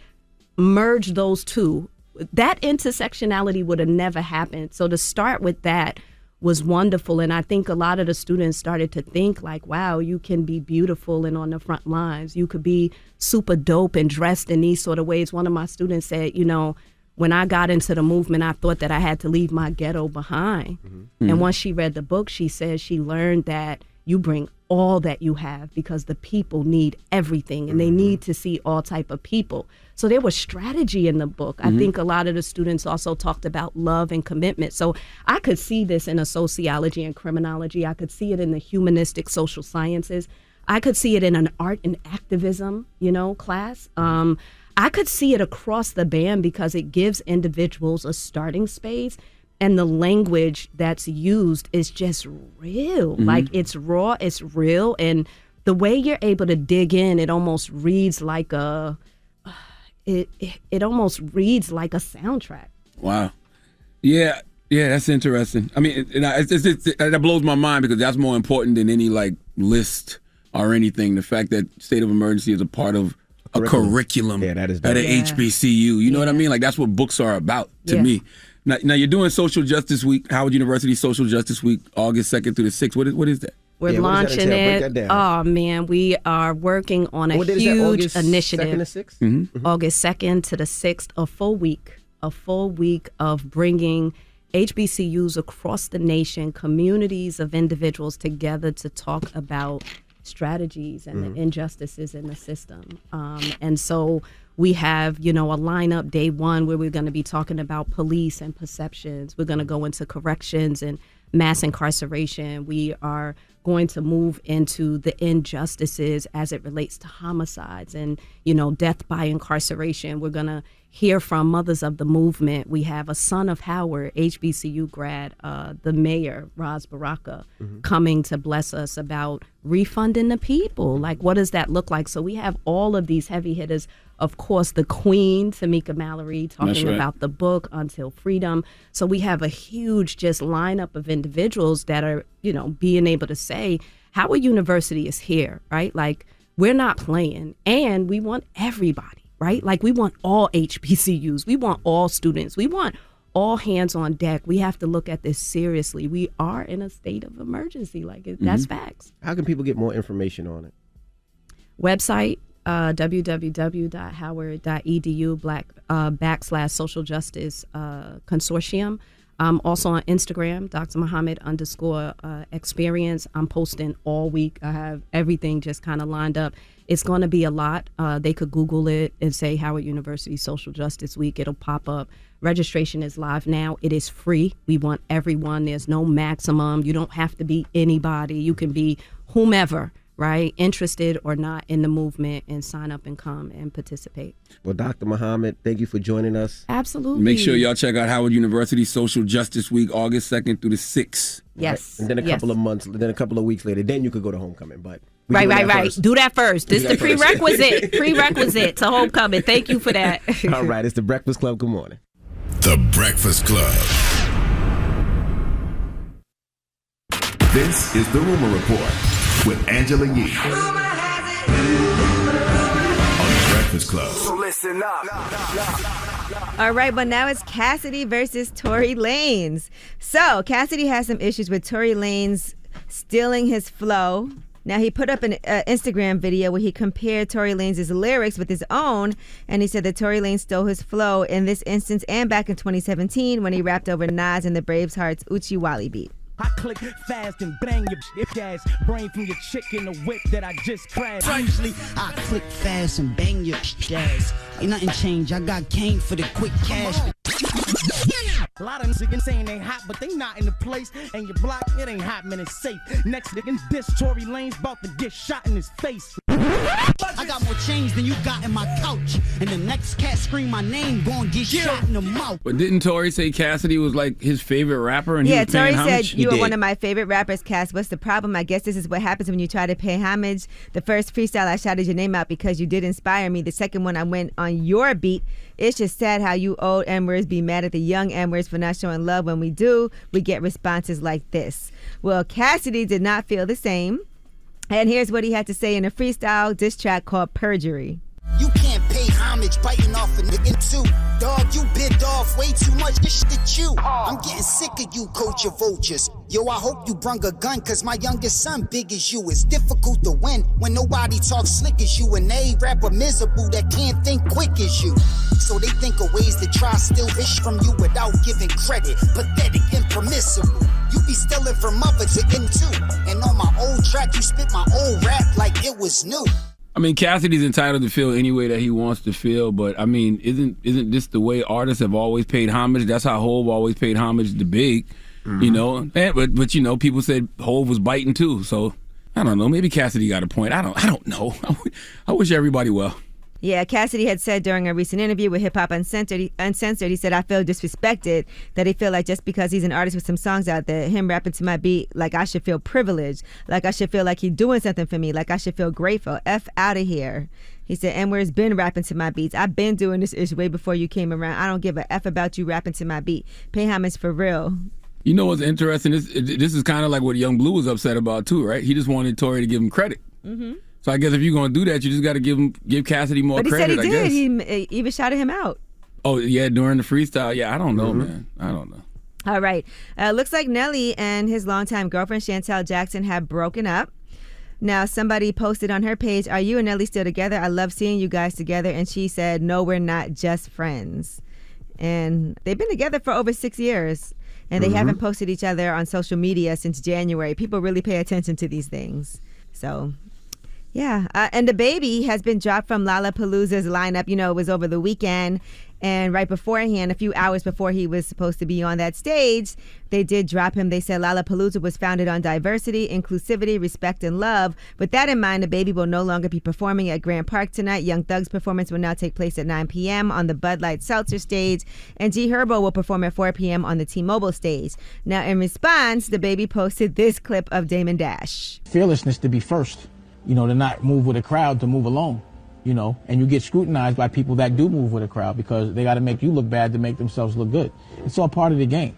merged those two? That intersectionality would have never happened. So to start with that was wonderful. And I think a lot of the students started to think, like, wow, you can be beautiful and on the front lines. You could be super dope and dressed in these sort of ways. One of my students said, when I got into the movement, I thought that I had to leave my ghetto behind. And once she read the book, she said she learned that you bring all that you have, because the people need everything and they need to see all type of people. So there was strategy in the book. I think a lot of the students also talked about love and commitment. So I could see this in a sociology and criminology. I could see it in the humanistic social sciences. I could see it in an art and activism, class. I could see it across the band because it gives individuals a starting space. And the language that's used is just real. Like, it's raw, it's real. And the way you're able to dig in, it almost reads like it almost reads like a soundtrack. Wow. Yeah, that's interesting. I mean, that blows my mind, because that's more important than any list or anything. The fact that state of emergency is a part of a curriculum at a HBCU. You know what I mean? Like, that's what books are about to me. Now you're doing Social Justice Week, Howard University Social Justice Week, August 2nd through the 6th. What is that? We're launching it. Oh, man, we are working on a huge initiative. 2nd to 6th? August 2nd to the 6th, a full week of bringing HBCUs across the nation, communities of individuals together to talk about strategies and the injustices in the system. And so we have, a lineup day one where we're going to be talking about police and perceptions. We're going to go into corrections and mass incarceration. We are going to move into the injustices as it relates to homicides and, death by incarceration. We're going to hear from mothers of the movement. We have a son of Howard, HBCU grad, the mayor, Raz Baraka, coming to bless us about refunding the people. Like, what does that look like? So we have all of these heavy hitters. Of course, the Queen, Tamika Mallory, talking about the book, Until Freedom. So we have a huge just lineup of individuals that are, being able to say, Howard University is here, right? Like, we're not playing, and we want everybody, right? Like, we want all HBCUs. We want all students. We want all hands on deck. We have to look at this seriously. We are in a state of emergency. That's facts. How can people get more information on it? Website, www.howard.edu /social justice consortium. Also on Instagram, Dr. Mohammed _experience. I'm posting all week. I have everything just kind of lined up. It's going to be a lot. They could Google it and say Howard University Social Justice Week. It'll pop up. Registration is live now. It is free. We want everyone. There's no maximum. You don't have to be anybody. You can be whomever, right, interested or not in the movement, and sign up and come and participate. Well, Dr. Mohammed, thank you for joining us. Absolutely. Make sure y'all check out Howard University Social Justice Week, August 2nd through the 6th. Yes. Right? And then a couple of months, then a couple of weeks later, then you could go to homecoming. But right. Do that first. This is the prerequisite to homecoming. Thank you for that. All right. It's the Breakfast Club. Good morning. The Breakfast Club. This is the Rumor Report with Angela Yee on the Breakfast Club. So listen up. All right, but now it's Cassidy versus Tory Lanez. So Cassidy has some issues with Tory Lanez stealing his flow. Now, he put up an Instagram video where he compared Tory Lanez's lyrics with his own, and he said that Tory Lanez stole his flow in this instance and back in 2017 when he rapped over Nas and the Braves Heart's Uchi Wally beat. I click fast and bang your ass, brain from your chick in the whip that I just crashed. Usually, I click fast and bang your ass. Ain't nothing changed. I got cane for the quick cash. A lot of niggas saying they hot, but they not in the place. And your block, it ain't hot, man, it's safe. Next nigga, this Tory Lanez about to get shot in his face. I got more change than you got in my couch. And the next cat scream my name, gon' get shot in the mouth. But didn't Tory say Cassidy was like his favorite rapper? And he was Tory paying homage? said, you are one of my favorite rappers, Cass. What's the problem? I guess this is what happens when you try to pay homage. The first freestyle, I shouted your name out because you did inspire me. The second one, I went on your beat. It's just sad how you old N-words be mad at the young N-words for not showing love. When we do, we get responses like this. Well, Cassidy did not feel the same. And here's what he had to say in a freestyle diss track called Perjury. You can't pay homage biting off a nigga too. Dog, you bit off way too much shit to chew. I'm getting sick of you, coach of vultures. Yo, I hope you brung a gun, cause my youngest son big as you. It's difficult to win when nobody talks slick as you. And they rapper miserable that can't think quick as you. So they think of ways to try steal fish from you without giving credit. Pathetic, impermissible. You be stealing from mother to M2. And on my old track, you spit my old rap like it was new. I mean, Cassidy's entitled to feel any way that he wants to feel, but I mean, isn't this the way artists have always paid homage? That's how Hov always paid homage to Big, you know. But you know, people said Hov was biting too, so I don't know. Maybe Cassidy got a point. I don't know. I wish everybody well. Yeah, Cassidy had said during a recent interview with Hip Hop Uncensored, he said, I feel disrespected, that he feel like just because he's an artist with some songs out there, him rapping to my beat, like I should feel privileged, like I should feel like he's doing something for me, like I should feel grateful. F out of here. He said, N-Word's been rapping to my beats. I've been doing this ish way before you came around. I don't give a F about you rapping to my beat. Pay homage for real. You know what's interesting? This is kind of like what Young Blue was upset about too, right? He just wanted Tory to give him credit. Mm-hmm. So I guess if you're gonna do that, you just got to give Cassidy more credit. But he said he did. He even shouted him out. Oh yeah, during the freestyle. Yeah, I don't know, man. I don't know. All right. Looks like Nelly and his longtime girlfriend Chantel Jackson have broken up. Now somebody posted on her page, "Are you and Nelly still together? I love seeing you guys together." And she said, "No, we're not, just friends." And they've been together for over 6 years, and they haven't posted each other on social media since January. People really pay attention to these things, so. Yeah, and the baby has been dropped from Lollapalooza's lineup. You know, it was over the weekend, and right beforehand, a few hours before he was supposed to be on that stage, they did drop him. They said Lollapalooza was founded on diversity, inclusivity, respect, and love. With that in mind, the baby will no longer be performing at Grant Park tonight. Young Thug's performance will now take place at 9 p.m. on the Bud Light Seltzer stage, and G Herbo will perform at 4 p.m. on the T-Mobile stage. Now, in response, the baby posted this clip of Damon Dash. Fearlessness to be first. You know, to not move with a crowd, to move alone, you know, and you get scrutinized by people that do move with a crowd because they got to make you look bad to make themselves look good. It's all part of the game.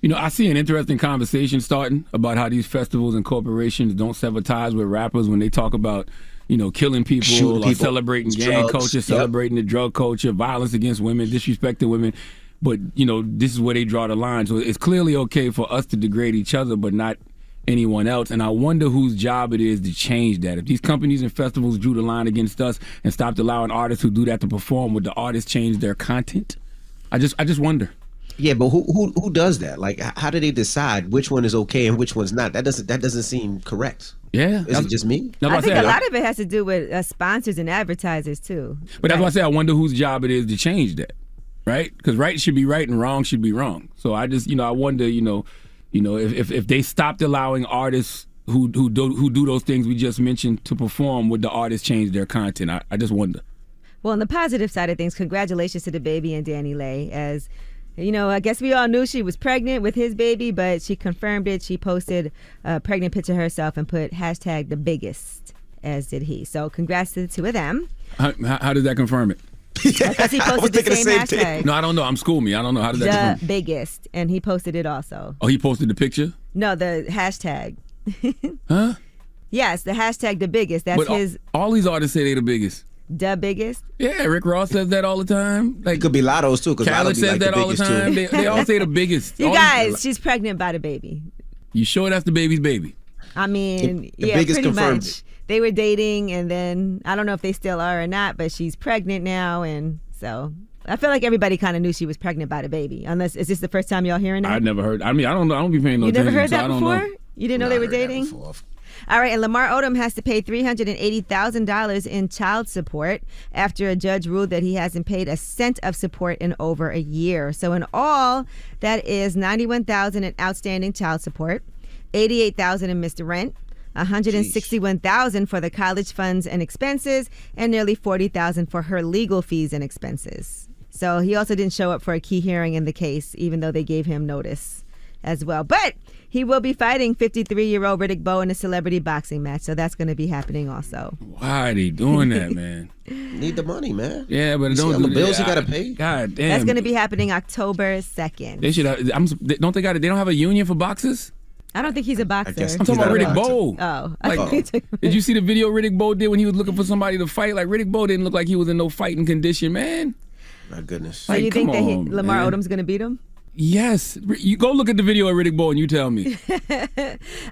You know, I see an interesting conversation starting about how these festivals and corporations don't sever ties with rappers when they talk about, you know, killing people or celebrating gang culture, celebrating the drug culture, violence against women, disrespecting women. But, you know, this is where they draw the line. So it's clearly okay for us to degrade each other, but not anyone else. And I wonder whose job it is to change that. If these companies and festivals drew the line against us and stopped allowing artists who do that to perform, would the artists change their content? I just wonder. Yeah, but who does that? Like, how do they decide which one is okay and which one's not? That doesn't seem correct. Yeah, is it just me? I think a lot of it has to do with sponsors and advertisers too. But that's why I say I wonder whose job it is to change that, right? Because right should be right and wrong should be wrong. So I just, I wonder, if they stopped allowing artists who do those things we just mentioned to perform, would the artists change their content? I just wonder. Well, on the positive side of things, congratulations to the baby and Danny Lay. As you know, I guess we all knew she was pregnant with his baby, but she confirmed it. She posted a pregnant picture herself and put hashtag the biggest, as did he. So congrats to the two of them. How did that confirm it? Because he posted the same hashtag. No, I don't know. School me. I don't know. How did that confirm? The biggest. And he posted it also. Oh, he posted the picture? No, the hashtag. Huh? Yes, the hashtag the biggest. That's his. All these artists say they the biggest. The biggest? Yeah, Rick Ross says that all the time. Like, it could be Lotto's too. Khaled says that all the time. They all say the biggest. You guys, she's pregnant by the baby. You sure that's the baby's baby? I mean, the biggest pretty confirmed much. it. They were dating, and then I don't know if they still are or not, but she's pregnant now, and so I feel like everybody kind of knew she was pregnant by the baby. Unless, is this the first time y'all hearing that? I'd never heard. I mean, I don't know. I don't be paying no attention. You never heard that before? Know. You didn't know they were dating? All right, and Lamar Odom has to pay $380,000 in child support after a judge ruled that he hasn't paid a cent of support in over a year. So in all, that is $91,000 in outstanding child support, $88,000 in missed rent, $161,000 for the college funds and expenses, and nearly $40,000 for her legal fees and expenses. So he also didn't show up for a key hearing in the case, even though they gave him notice as well. But he will be fighting 53-year-old Riddick Bowe in a celebrity boxing match, so that's going to be happening also. Why are they doing that, man? Need the money, man. Yeah, but don't do the bills that. you got to pay. God damn. That's going to be happening October 2nd. They should. They don't have a union for boxers? I don't think he's a boxer. I'm talking about Riddick Bowe. Oh. Did you see the video Riddick Bowe did when he was looking for somebody to fight? Like, Riddick Bowe didn't look like he was in no fighting condition, man. My goodness. So you think that Lamar Odom's going to beat him? Yes. You go look at the video of Riddick Bowe and you tell me.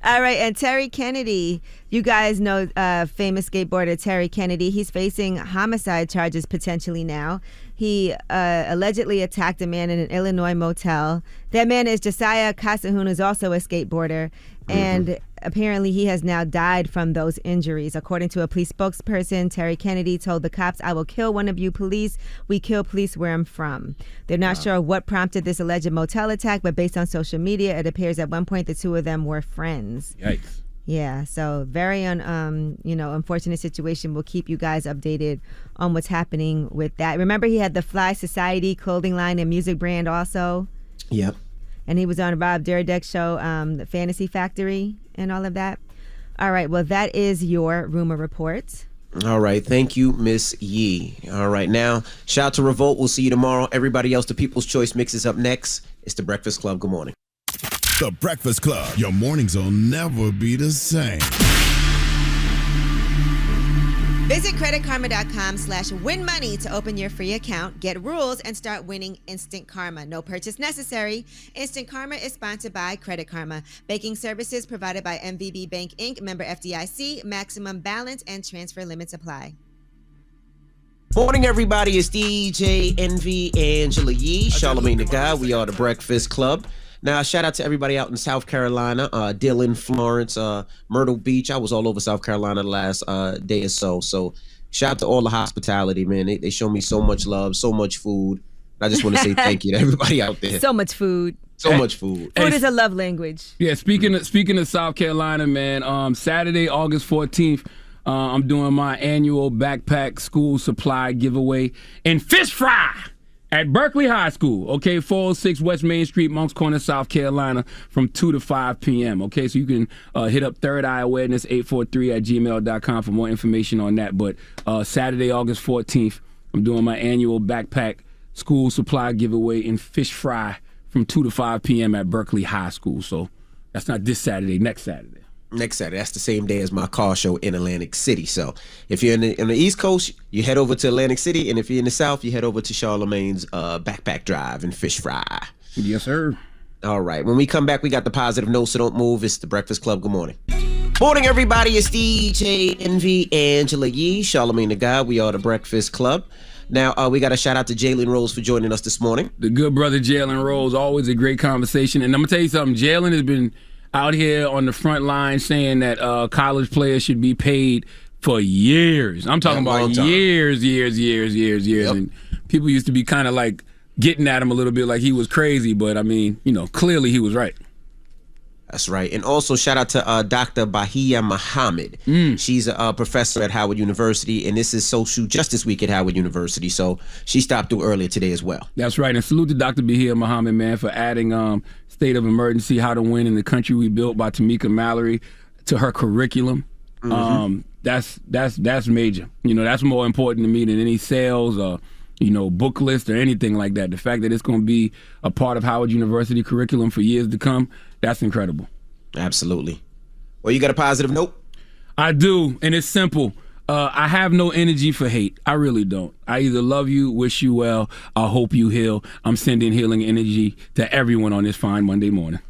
All right, and Terry Kennedy. You guys know famous skateboarder Terry Kennedy. He's facing homicide charges potentially now. He allegedly attacked a man in an Illinois motel. That man is Josiah Casahun, who's also a skateboarder. And apparently he has now died from those injuries. According to a police spokesperson, Terry Kennedy told the cops, "I will kill one of you police. We kill police where I'm from." They're not sure what prompted this alleged motel attack, but based on social media, it appears at one point the two of them were friends. Yikes. Yeah, so very unfortunate situation. We'll keep you guys updated on what's happening with that. Remember, he had the Fly Society clothing line and music brand also. Yep. And he was on Rob Dyrdek's show, The Fantasy Factory, and all of that. All right, well, that is your rumor report. All right, thank you, Miss Yee. All right, now, shout out to Revolt. We'll see you tomorrow. Everybody else, the People's Choice Mix is up next. It's The Breakfast Club. Good morning. The Breakfast Club. Your mornings will never be the same. Visit creditkarma.com/winmoney to open your free account, get rules, and start winning Instant Karma. No purchase necessary. Instant Karma is sponsored by Credit Karma. Banking services provided by MVB Bank, Inc., member FDIC. Maximum balance and transfer limits apply. Morning, everybody. It's DJ Envy Angela Yee, Charlamagne the Guy. We are The Breakfast Club. Now, shout out to everybody out in South Carolina, Dillon, Florence, Myrtle Beach. I was all over South Carolina the last day or so. So shout out to all the hospitality, man. They show me so much love, so much food. I just want to say thank you to everybody out there. So much food. So much food. Food is a love language. Yeah, speaking of South Carolina, man, Saturday, August 14th, I'm doing my annual backpack school supply giveaway and fish fry at Berkeley High School, okay, 406 West Main Street, Moncks Corner, South Carolina, from 2 to 5 p.m., okay? So you can hit up Third Eye Awareness 843@gmail.com for more information on that. But Saturday, August 14th, I'm doing my annual backpack school supply giveaway and fish fry from 2 to 5 p.m. at Berkeley High School. So that's not this Saturday, next Saturday. Next Saturday. That's the same day as my car show in Atlantic City. So if you're in the East Coast, you head over to Atlantic City, and if you're in the South, you head over to Charlamagne's backpack drive and fish fry. Yes, sir. All right. When we come back, we got the positive note, so don't move. It's The Breakfast Club. Good morning. Morning, everybody. It's DJ Envy Angela Yee, Charlamagne the Guy. We are The Breakfast Club. Now, we got a shout out to Jalen Rose for joining us this morning. The good brother Jalen Rose, always a great conversation. And I'm going to tell you something. Jalen has been out here on the front line saying that college players should be paid for years. I'm talking about years. Yep. And people used to be kind of like getting at him a little bit like he was crazy. But, I mean, clearly he was right. That's right. And also shout out to Dr. Bahia Mohammed. She's a professor at Howard University, and this is Social Justice Week at Howard University. So she stopped through earlier today as well. That's right. And salute to Dr. Bahia Mohammed, man, for adding State of Emergency, How to Win in the Country We Built by Tamika Mallory to her curriculum. That's major. That's more important to me than any sales or book list or anything like that. The fact that it's going to be a part of Howard University curriculum for years to come, that's incredible. Absolutely. Well, you got a positive note? I do, and it's simple. I have no energy for hate. I really don't. I either love you, wish you well, I hope you heal. I'm sending healing energy to everyone on this fine Monday morning.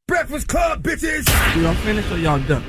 Breakfast Club, bitches! Y'all finished or y'all done?